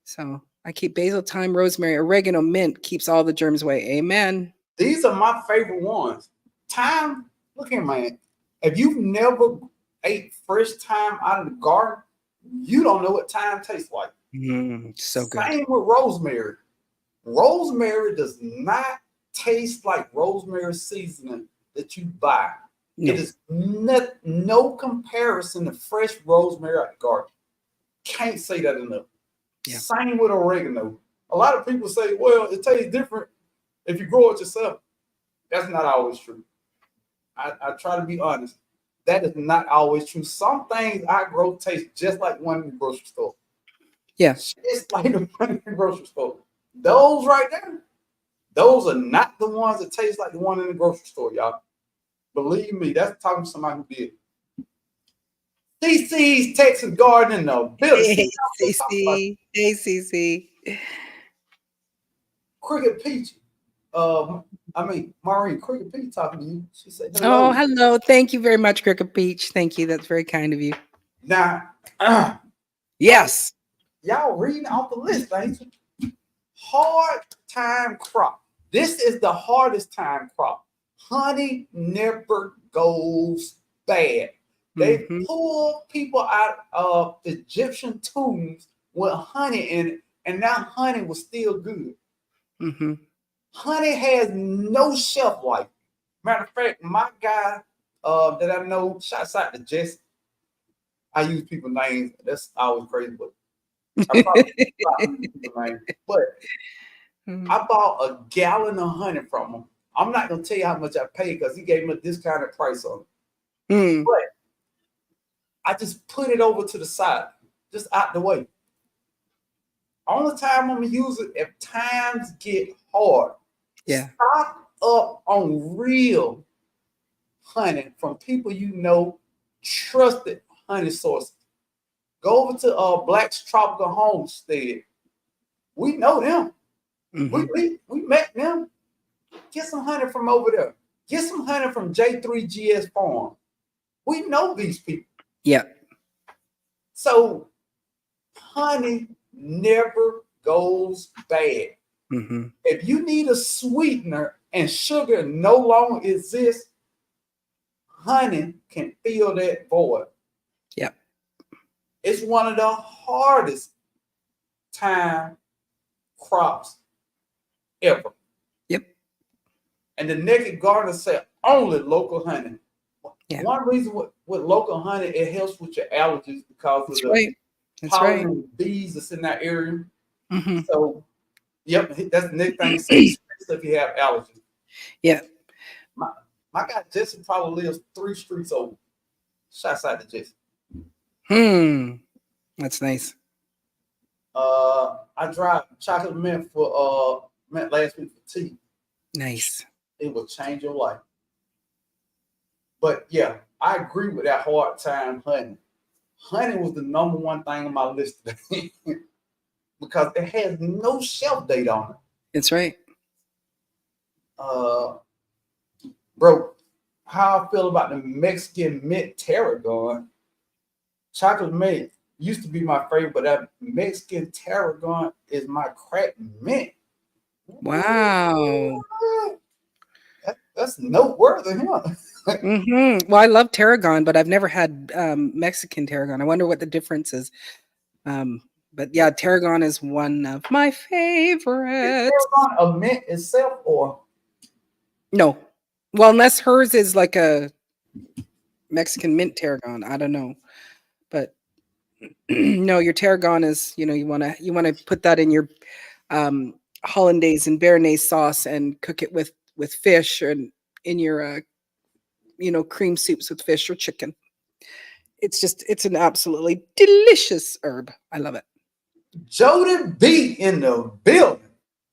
So I keep basil, thyme, rosemary, oregano, mint, keeps all the germs away. Amen. These are my favorite ones. Thyme, look here, man. If you've never ate fresh thyme out of the garden, you don't know what thyme tastes like. So good. Same with rosemary. Rosemary does not taste like rosemary seasoning that you buy. No. It is no comparison to fresh rosemary out the garden. Can't say that enough. Yeah. Same with oregano. A lot of people say, well, it tastes different if you grow it yourself. That's not always true. I try to be honest. That is not always true. Some things I grow taste just like one in the grocery store. Yes. It's like the one in the grocery store. Those right there, those are not the ones that taste like the one in the grocery store, y'all. Believe me, that's talking to somebody who did. CC's Texas Garden in the building. Hey, CC. Cricket Peach. Maureen, Cricket Peach talking to you. She said, hello. Oh, hello. Thank you very much, Cricket Peach. Thank you. That's very kind of you. Now, Yes. Y'all reading off the list, ain't you? Hard time crop. This is the hardest time crop. Honey never goes bad. They Hmm. pull people out of Egyptian tombs with honey in it, and that honey was still good. Hmm. Honey has no shelf life. Matter of fact, my guy that I know, shouts out to Jesse. I use people's names. That's always crazy, but I probably stop using people's names. But I bought a gallon of honey from him. I'm not gonna tell you how much I paid because he gave me a discounted price on it. Mm. But I just put it over to the side, just out the way. Only time I'm gonna use it if times get hard. Yeah. Stock up on real honey from people you know, trusted honey sources. Go over to Black's Tropical Homestead. We know them. Hmm. We met them. Get some honey from over there. Get some honey from J3GS Farm. We know these people. Yeah. So honey never goes bad. Hmm. If you need a sweetener and sugar no longer exists, honey can fill that void. Yeah. It's one of the hardest time crops ever. Yep. And the Naked Gardener said only local honey. Yeah. One reason with local honey, it helps with your allergies because That's of the right. That's pollen right. and bees that's in that area. Hmm. So, yep, that's the next thing. Say, especially if you have allergies. Yeah. My, my guy Jesse probably lives 3 streets over. Shouts out to Jesse. That's nice. I drive chocolate mint for mint last week for tea. Nice. It will change your life. But yeah, I agree with that hard time honey. Honey was the number one thing on my list today because it has no shelf date on it. That's right. Bro, how I feel about the Mexican mint tarragon. Chocolate mint used to be my favorite, but that Mexican tarragon is my crack mint. Wow. That's noteworthy, huh? Well, I love tarragon, but I've never had Mexican tarragon. I wonder what the difference is. But yeah, tarragon is one of my Is favorites. tarragon a mint itself or No. Well, unless hers is like a Mexican mint tarragon. I don't know. But no, your tarragon is, you want to put that in your um hollandaise and béarnaise sauce and cook it with fish and in your cream soups with fish or chicken. It's an absolutely delicious herb. I love it. Jody B in the building?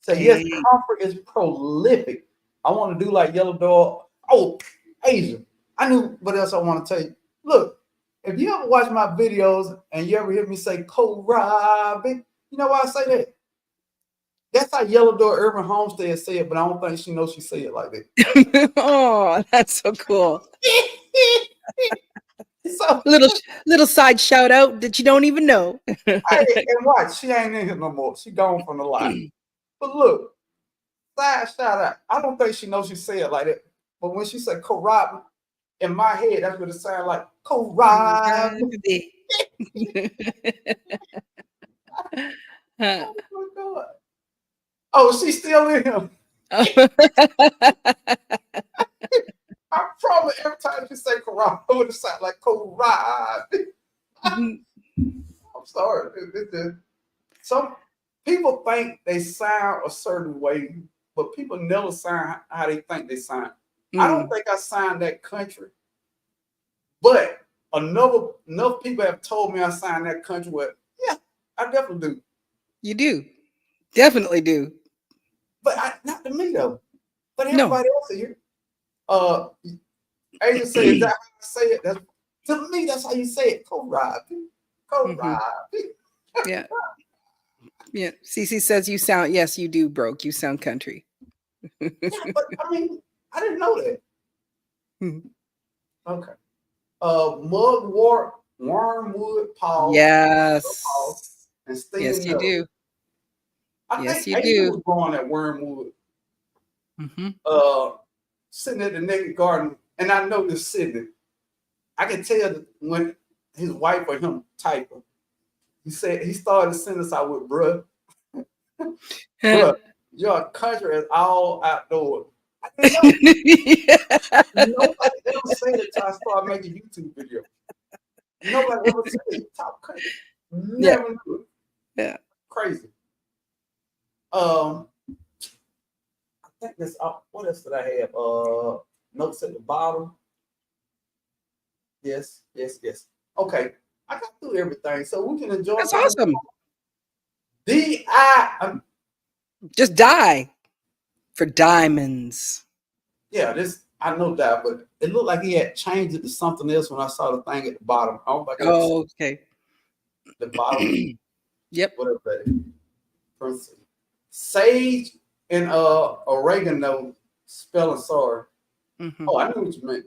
Say yes, Hey. comfort is prolific. I want to do like Yellow Dog. Oh, Asia. I knew what else I want to tell you. Look, if you ever watch my videos and you ever hear me say Kohlrabi, you know why I say that? That's how Yellow Door Urban Homestead say it, but I don't think she knows she say it like that. Oh, that's so cool. So, Little side shout out that you don't even know. hey, and watch, she ain't in here no more. She gone from the live. But look, side shout out. I don't think she knows she say it like that. But when she said Kohlrabi, in my head, that's what it sounded like. Kohlrabi. Oh my God. Oh, she's still in here. I promise every time she say Kohlrabi, it would sound like Kohlrabi. I'm sorry. Some people think they sound a certain way, but people never sound how they think they sound. I don't think I sound that country, but enough people have told me I sound that country. Well, yeah, I definitely do. You do. Definitely do. But not to me though. But No. everybody else here. Asia say, is that how I say it? To me, that's how you say it. Kohlrabi. Kohlrabi. Yeah. Yeah. Cece says you sound, yes, you do, broke. You sound country. Yeah, but I mean, I didn't know that. Mhm. Okay. Mugwort Wormwood, Paul, Yes. and Yes, Stinging you Nettle. do. I Yes, think you Aiden do. was growing at Wormwood, Hmm. sitting at the naked garden, and I know this Sydney. I can tell that when his wife or him typing, he said he started the sentence out with bruh, bruh, your country is all outdoors. I didn't know. Nobody ever said it till I started making YouTube videos. Nobody ever said it. Top country. Yeah. Never knew it. Yeah. Crazy. I think that's what else did I have? Notes at the bottom. Yes, yes, yes. Okay. I got through everything. So we can enjoy That's some awesome. DI. Just die for diamonds. Yeah, this I know that, but it looked like he had changed it to something else when I saw the thing at the bottom. I don't think I ever seen Oh, okay. the bottom, Yep. whatever that is. First, sage and oregano spelling sorry. Mhm. Oh, I knew what you meant.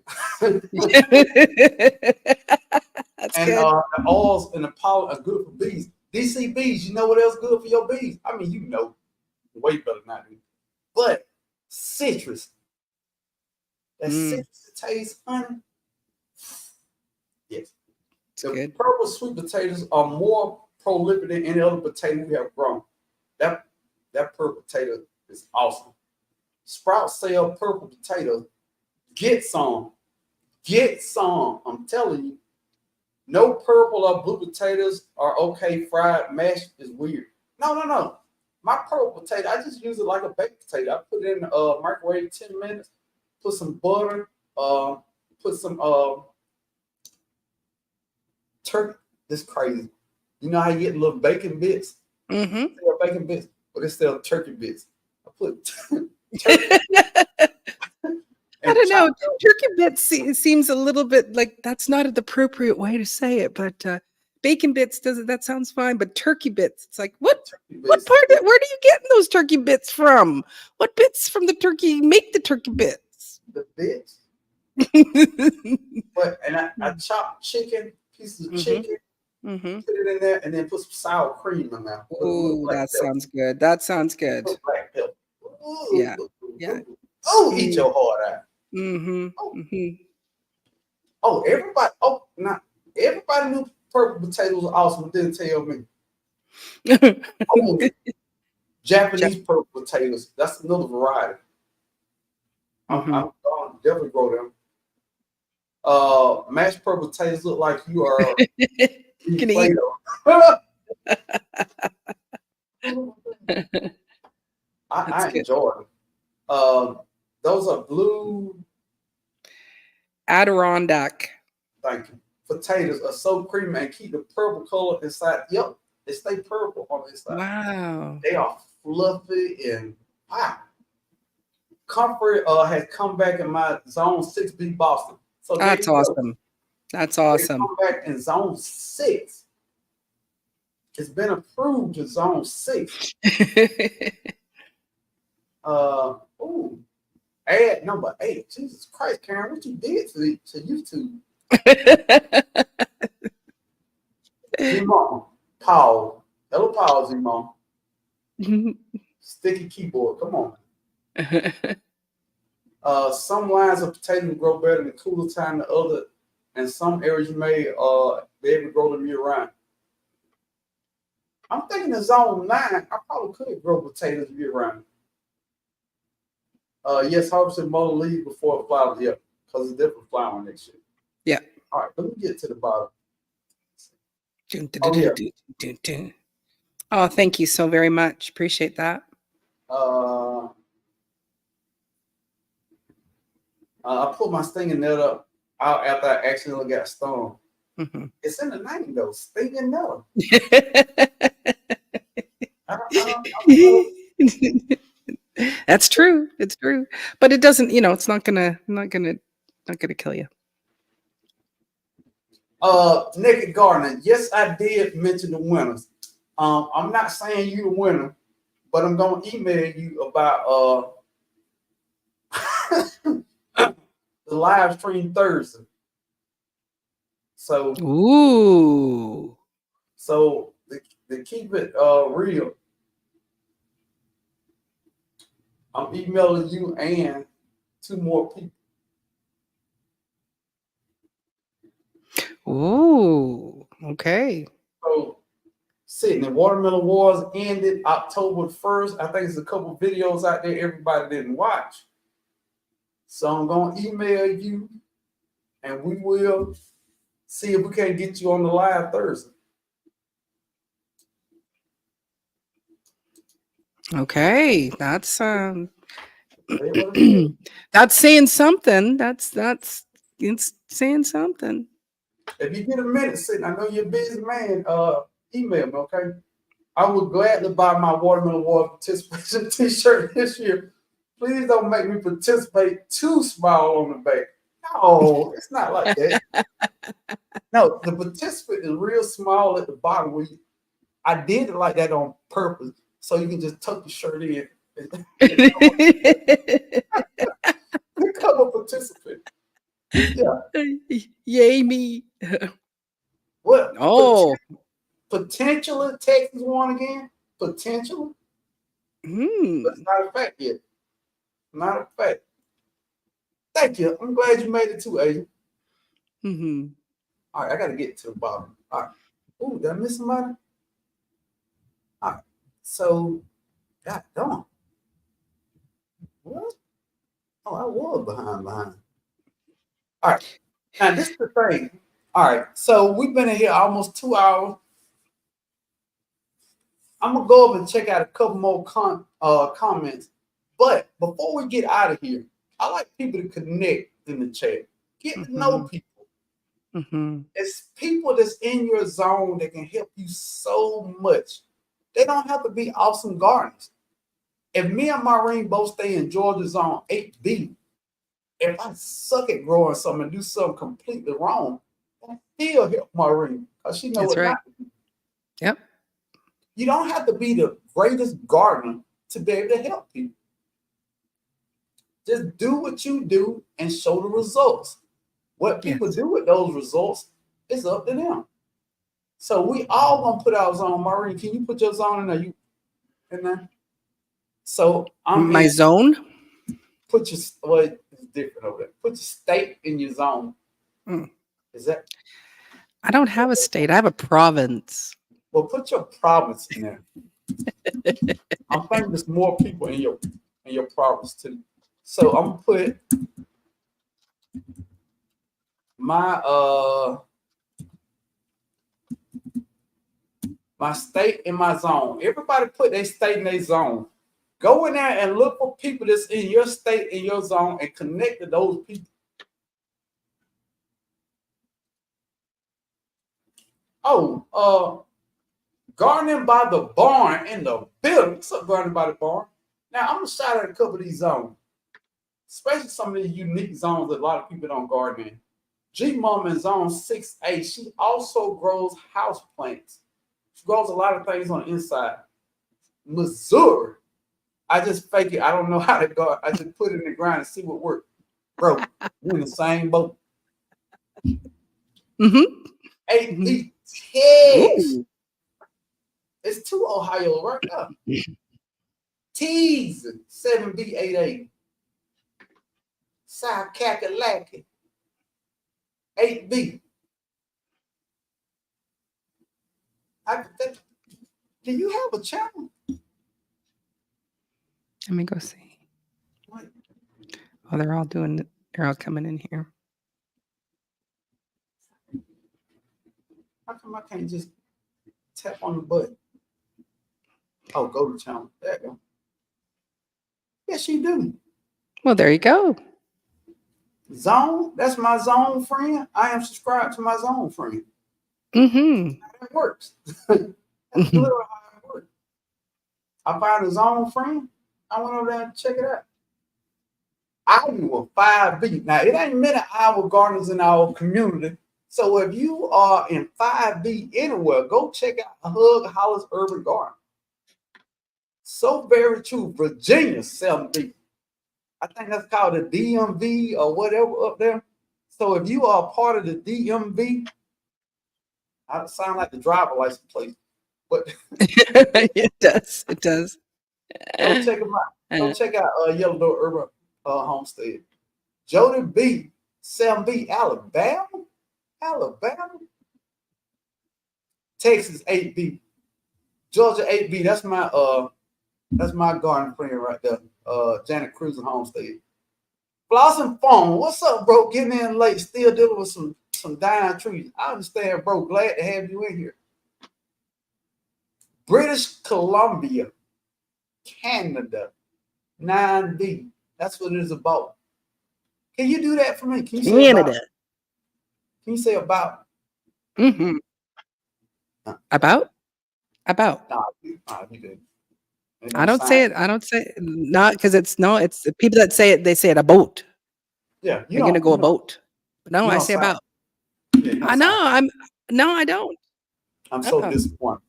That's And good. the oils and the pollen are good for bees. DC bees, you know what else good for your bees? I mean, you know, way better than I do. But citrus, that Mm, citrus taste, honey. Yes. it's The good. purple sweet potatoes are more prolific than any other potato we have grown. That that purple potato is awesome. Sprout sell purple potatoes. Get some. Get some. I'm telling you. No purple or blue potatoes are okay. Fried mashed is weird. No, no, no. My purple potato, I just use it like a baked potato. I put it in microwave 10 minutes, put some butter, put some turkey. This crazy. You know how you get little bacon bits? Hmm. Still bacon bits, but it's still turkey bits. I put turkey I and don't know. chopped up Turkey bits seems a little bit like that's not the appropriate way to say it, but bacon bits does it. That sounds fine, but turkey bits, it's like what? turkey What bits. part of it? Where do you getting those turkey bits from? What bits from the turkey make the turkey bits? The bits. But and I chopped chicken, pieces of Hmm. chicken, Hmm. put it in there, and then put some sour cream in there with a little Oh, black that pepper. sounds good. That sounds good. Little black pepper. Yeah. Ooh, Yeah. eat Mm, your heart out. mhm. Oh, Mhm. everybody. Oh, not everybody knew purple potatoes are awesome, but didn't tell me. Oh, Jeff. Japanese purple potatoes. That's another variety. Mhm. I'm gonna definitely grow them. Mashed purple potatoes look like you are eating Gonna eat. Play-Doh. That's I good. enjoy them. Those are blue. Adirondack. Thank you. Potatoes are so creamy and keep the purple color inside. Yep, they stay purple on the inside. Wow. They are fluffy and wow. Comfort has come back in my zone 6B Boston. So there That's you go. awesome. That's They awesome. come back in zone 6. It's been approved to zone 6. Ooh, ad number 8. Jesus Christ, Karen, what you did to YouTube? Zimon, Paul. Hello, Paul, Zimon. Sticky keyboard. Come on. Some lines of potatoes grow better in cooler time than other, and some areas you may be able to grow them year round. I'm thinking in zone 9, I probably could grow potatoes year round. Yes, harvested mullen leaves before it flowers. Yeah, because it's different flowering next year. Yeah. All right, let me get to the bottom. Dun, dun, Oh dun, yeah. dun, dun, dun. Oh, thank you so very much. Appreciate that. Uh, I put my stinging nettle out after I accidentally got stung. Mhm. It's in the name though, stinging nettle. I don't know. That's true. It's true. But it doesn't, it's not gonna kill you. Naked gardening. Yes, I did mention the winners. I'm not saying you the winner, but I'm gonna email you about the live stream Thursday. So Ooh. to keep it real, I'm emailing you and 2 more people. Ooh. Okay. So sitting the Watermelon Wars ended October 1st. I think there's a couple videos out there everybody didn't watch. So I'm gonna email you and we will see if we can get you on the live Thursday. Okay. That's Say what it is. that's saying something. That's it's saying something. If you get a minute sitting, I know you're a busy man, email me, okay? I would gladly buy my Watermelon War participation t-shirt this year. Please don't make me participate too small on the back. No, it's not like that. No, the participant is real small at the bottom. I did it like that on purpose, so you can just tuck the shirt in. Become a participant. Yeah. Yay me. What? Oh. Potentially Texas won again? Potentially? But it's not a fact yet. Not a fact. Thank you. I'm glad you made it too, Agent. Mm-hmm. All right, I got to get to the bottom. All right. Ooh, did I miss somebody? All right. So, God darn. What? Oh, I was behind. All right. Now, this is the thing. All right. So, we've been in here almost 2 hours. I'm going to go up and check out a couple more comments. But before we get out of here, I like people to connect in the chat. Get to know people. Mm-hmm. It's people that's in your zone that can help you so much. They don't have to be awesome gardeners. If me and Maureen both stay in Georgia Zone 8B, if I suck at growing something and do something completely wrong, I still help Maureen because she knows That's what right. not to do. Yep. You don't have to be the greatest gardener to be able to help people. Just do what you do and show the results. What people do with those results is up to them. So we all gonna put our zone. Maureen, can you put your zone in there? You in there? So I'm My zone. Put your it's different over there. Put your state in your zone. Is that? I don't have a state. I have a province. Well, put your province in there. I'm thinking there's more people in your province too. So I'm gonna put my my state in my zone. Everybody put their state in their zone. Go in there and look for people that's in your state, in your zone, and connect to those people. Oh, gardening by the barn in the building. What's up, gardening by the barn? Now, I'm going to shout out a couple of these zones, especially some of these unique zones that a lot of people don't garden in. G-Mom in zone 6A, she also grows house plants. She grows a lot of things on the inside. Missouri, I just fake it. I don't know how to go. I just put it in the ground and see what works. Bro, we're in the same boat. Mm-hmm. 8B, Tex. It's 2 Ohio right now. Tees, 7B88. South Kakalaki, 8B. Do you have a channel? Let me go see. Oh, they're all coming in here. How come I can't just tap on the button? Oh, go to channel. There you go. Yes, you do. Well, there you go. Zone, that's my zone friend. I am subscribed to my zone friend. Mm-hmm. How it works. That's literally how it works. I found a zone friend. I went over there and check it out. Iowa 5B. Now, it ain't many Iowa gardeners in our community. So if you are in 5B anywhere, go check out Hug Hollis Urban Garden. So very true. Virginia 7B. I think that's called the DMV or whatever up there. So if you are part of the DMV, I sound like the driver license plate, but It does. It does. go check them out. Go check out Yellow Door Urban Homestead. Jody B, Sam B, Alabama, Texas 8B, Georgia 8B. That's my garden friend right there. Janet Cruz and Homestead. Blossom Farm, what's up, bro? Getting in late, still dealing with some dying trees. I understand, bro. Glad to have you in here. British Columbia, Canada, 9B. That's what it is about. Can you do that for me? Can you say Canada. about? Can you say about? Mm-hmm. About? Nah, you good. I don't say it. I don't say it. Not because it's the people that say it. They say it a boat. Yeah, You're gonna go a boat. But no, I say sound, about. Yeah, I know. I don't. I'm so disappointed.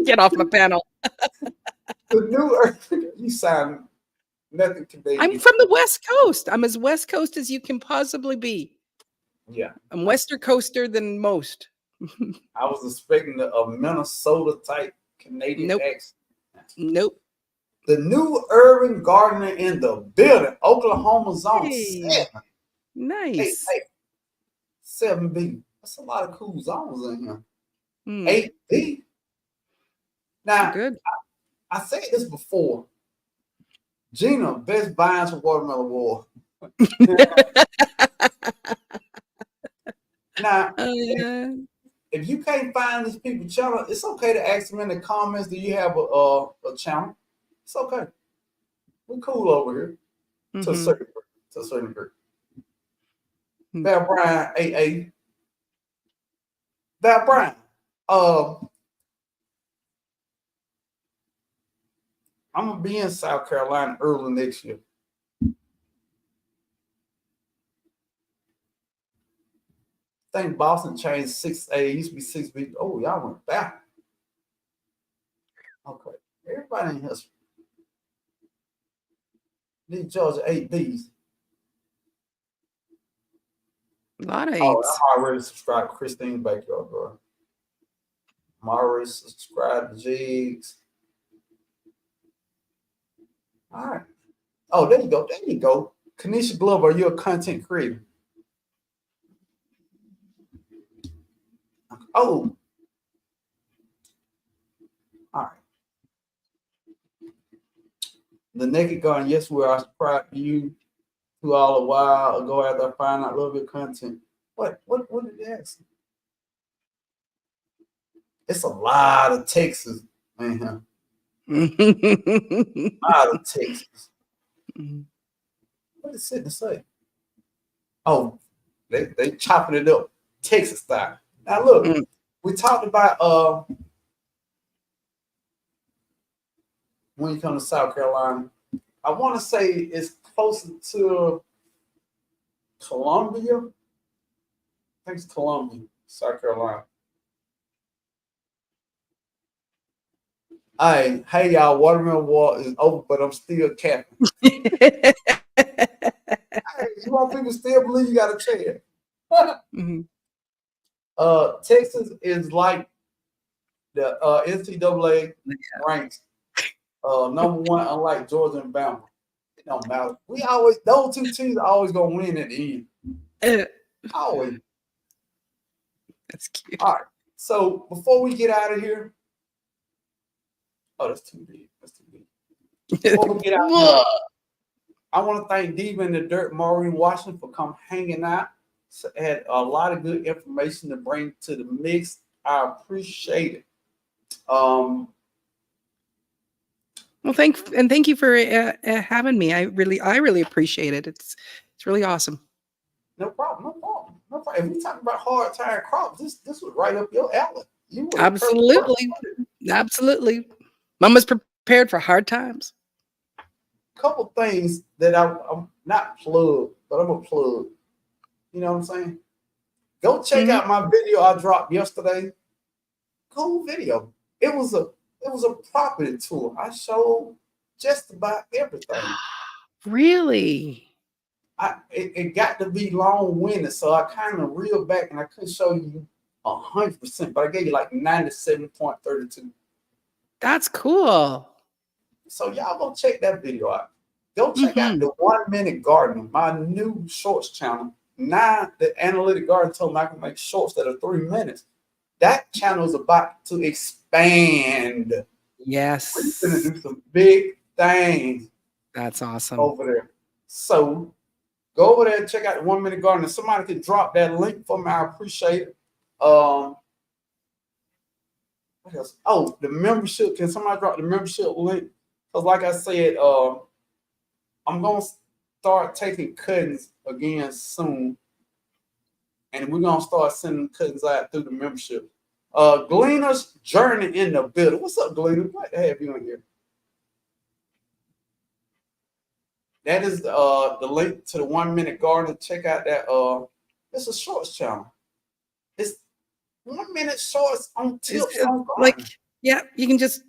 Get off my panel. The new you sound nothing Canadian. I'm from the West Coast. I'm as West Coast as you can possibly be. Yeah. I'm Western Coaster than most. I was expecting a Minnesota type Canadian accent. Nope. The new urban gardener in the building, Oklahoma Zone 7. Nice. Hey, 7B. That's a lot of cool zones in here. 8B. Now, good. I said this before. Gina, best vines for Watermelon War. Now, if you can't find these people's channel, it's okay to ask them in the comments. Do you have a channel? It's okay. We're cool over here to a certain degree. Val Bryan, AA. Val Bryan. I'm gonna be in South Carolina early next year. I think Boston changed 6A. It used to be 6B. Oh, y'all went back. Okay. Everybody in history. These Georgia 8Bs. A lot of 8s. Oh, I'm already subscribed to Christine Backyard, bro. I'm already subscribed to Jigs. All right. Oh, there you go. There you go. Kanisha Glover, are you a content creator? Oh. All right. The Naked Garden, yes, we are subscribed to you to all a while ago after I find out love your content. What did they ask? It's a lot of Texas, man. A lot of Texas. What is it to say? Oh, they chopping it up Texas style. Now look, we talked about when you come to South Carolina. I want to say it's closer to Columbia. I think it's Columbia, South Carolina. Hey y'all, Watermelon War is over, but I'm still capping. Hey, you want people to still believe you got a chance? Texas is like the NCAA ranks number one, unlike Georgia and Bama. It don't matter. Those two teams are always gonna win at the end. Always. That's cute. All right. So before we get out of here, that's too deep. Before we get out of here, I want to thank Diva in the Dirt, Maureen Washington, for come hanging out. Had a lot of good information to bring to the mix. I appreciate it. Well, thank you for having me. I really appreciate it. It's really awesome. No problem. If we talk about hard time crops, this was right up your alley. Absolutely. Mama's prepared for hard times. Couple things that I'm not plugged, but I'm a plug. You know what I'm saying? Go check out my video I dropped yesterday. Cool video. It was a property tour. I showed just about everything. Really? it got to be long winded, so I kind of reeled back and I couldn't show you 100%, but I gave you like 97.32. That's cool. So y'all go check that video out. Go check out Mhm. the 1 Minute Gardener, my new shorts channel. Now the Analytic Garden told me I can make shorts that are 3 minutes. That channel is about to expand. We're Yes. gonna do some big things That's awesome. over there. So go over there and check out the 1 Minute Garden. If somebody can drop that link for me, I appreciate it. What else? Oh, the membership. Can somebody drop the membership link? Because like I said, I'm gonna start taking cuttings again soon. And we're gonna start sending cuttings out through the membership. Gleaner's Journey in the Building. What's up, Gleaner? Glad to have you in here. That is the link to the 1 Minute Garden. Check out that. It's a shorts channel. It's 1 minute shorts on tips on Like, gardening. yeah, you can just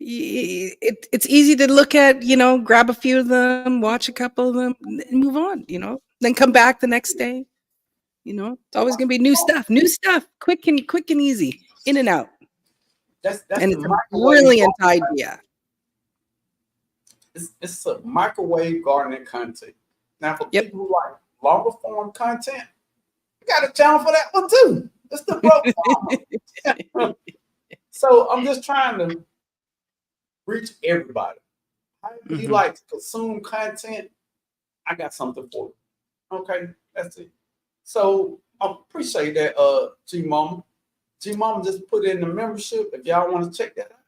it's easy to look at, grab a few of them, watch a couple of them, and move on, then come back the next day. It's always gonna be new stuff, quick and easy, in and out. That's And the it's a microwave. brilliant idea. It's a microwave gardening content. Now, for Yep. people who like longer form content, you got a channel for that one too. It's the Broke Farmer. So I'm just trying to reach everybody. How do you Mhm. like to consume content? I got something for you. Okay, that's it. So I appreciate that, G Mama. G Mama just put in the membership. If y'all want to check that out,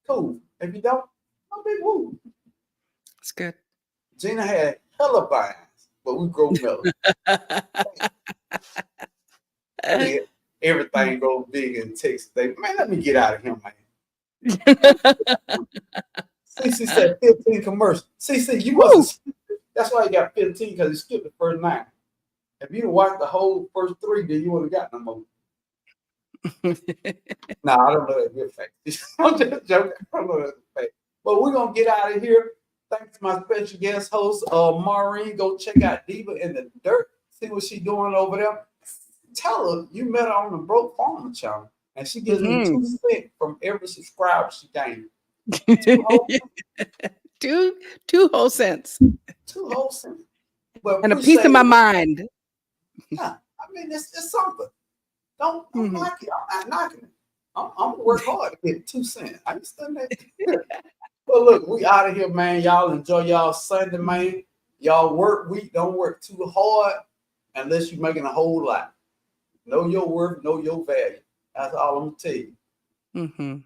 cool. If you don't, no big woo. It's good. Gina had hella vines, but we grow melon. Everything goes big in Texas. Man, let me get out of here, man. CC said 15 commercials. CC, you must have, that's why you got 15, because you skipped the first 9. If you'd watched the whole first 3, then you wouldn't have got no more. Nah, I don't know that good fact. I'm just joking. I don't know that fact. But we're gonna get out of here. Thanks to my special guest host, Maureen. Go check out Diva in the Dirt. See what she's doing over there. Tell her you met her on the Broke Farmer channel, and she gives me 2 cents from every subscriber she gained. 2 whole cents. 2 whole cents. But And a piece of my mind. Yeah, I mean, it's something. Don't knock it. I'm not knocking it. I'm gonna work hard to get 2 cents. I understand that. Well, look, we out of here, man. Y'all enjoy y'all Sunday, man. Y'all work week. Don't work too hard unless you're making a whole lot. Know your worth, know your value. That's all I'm gonna tell you.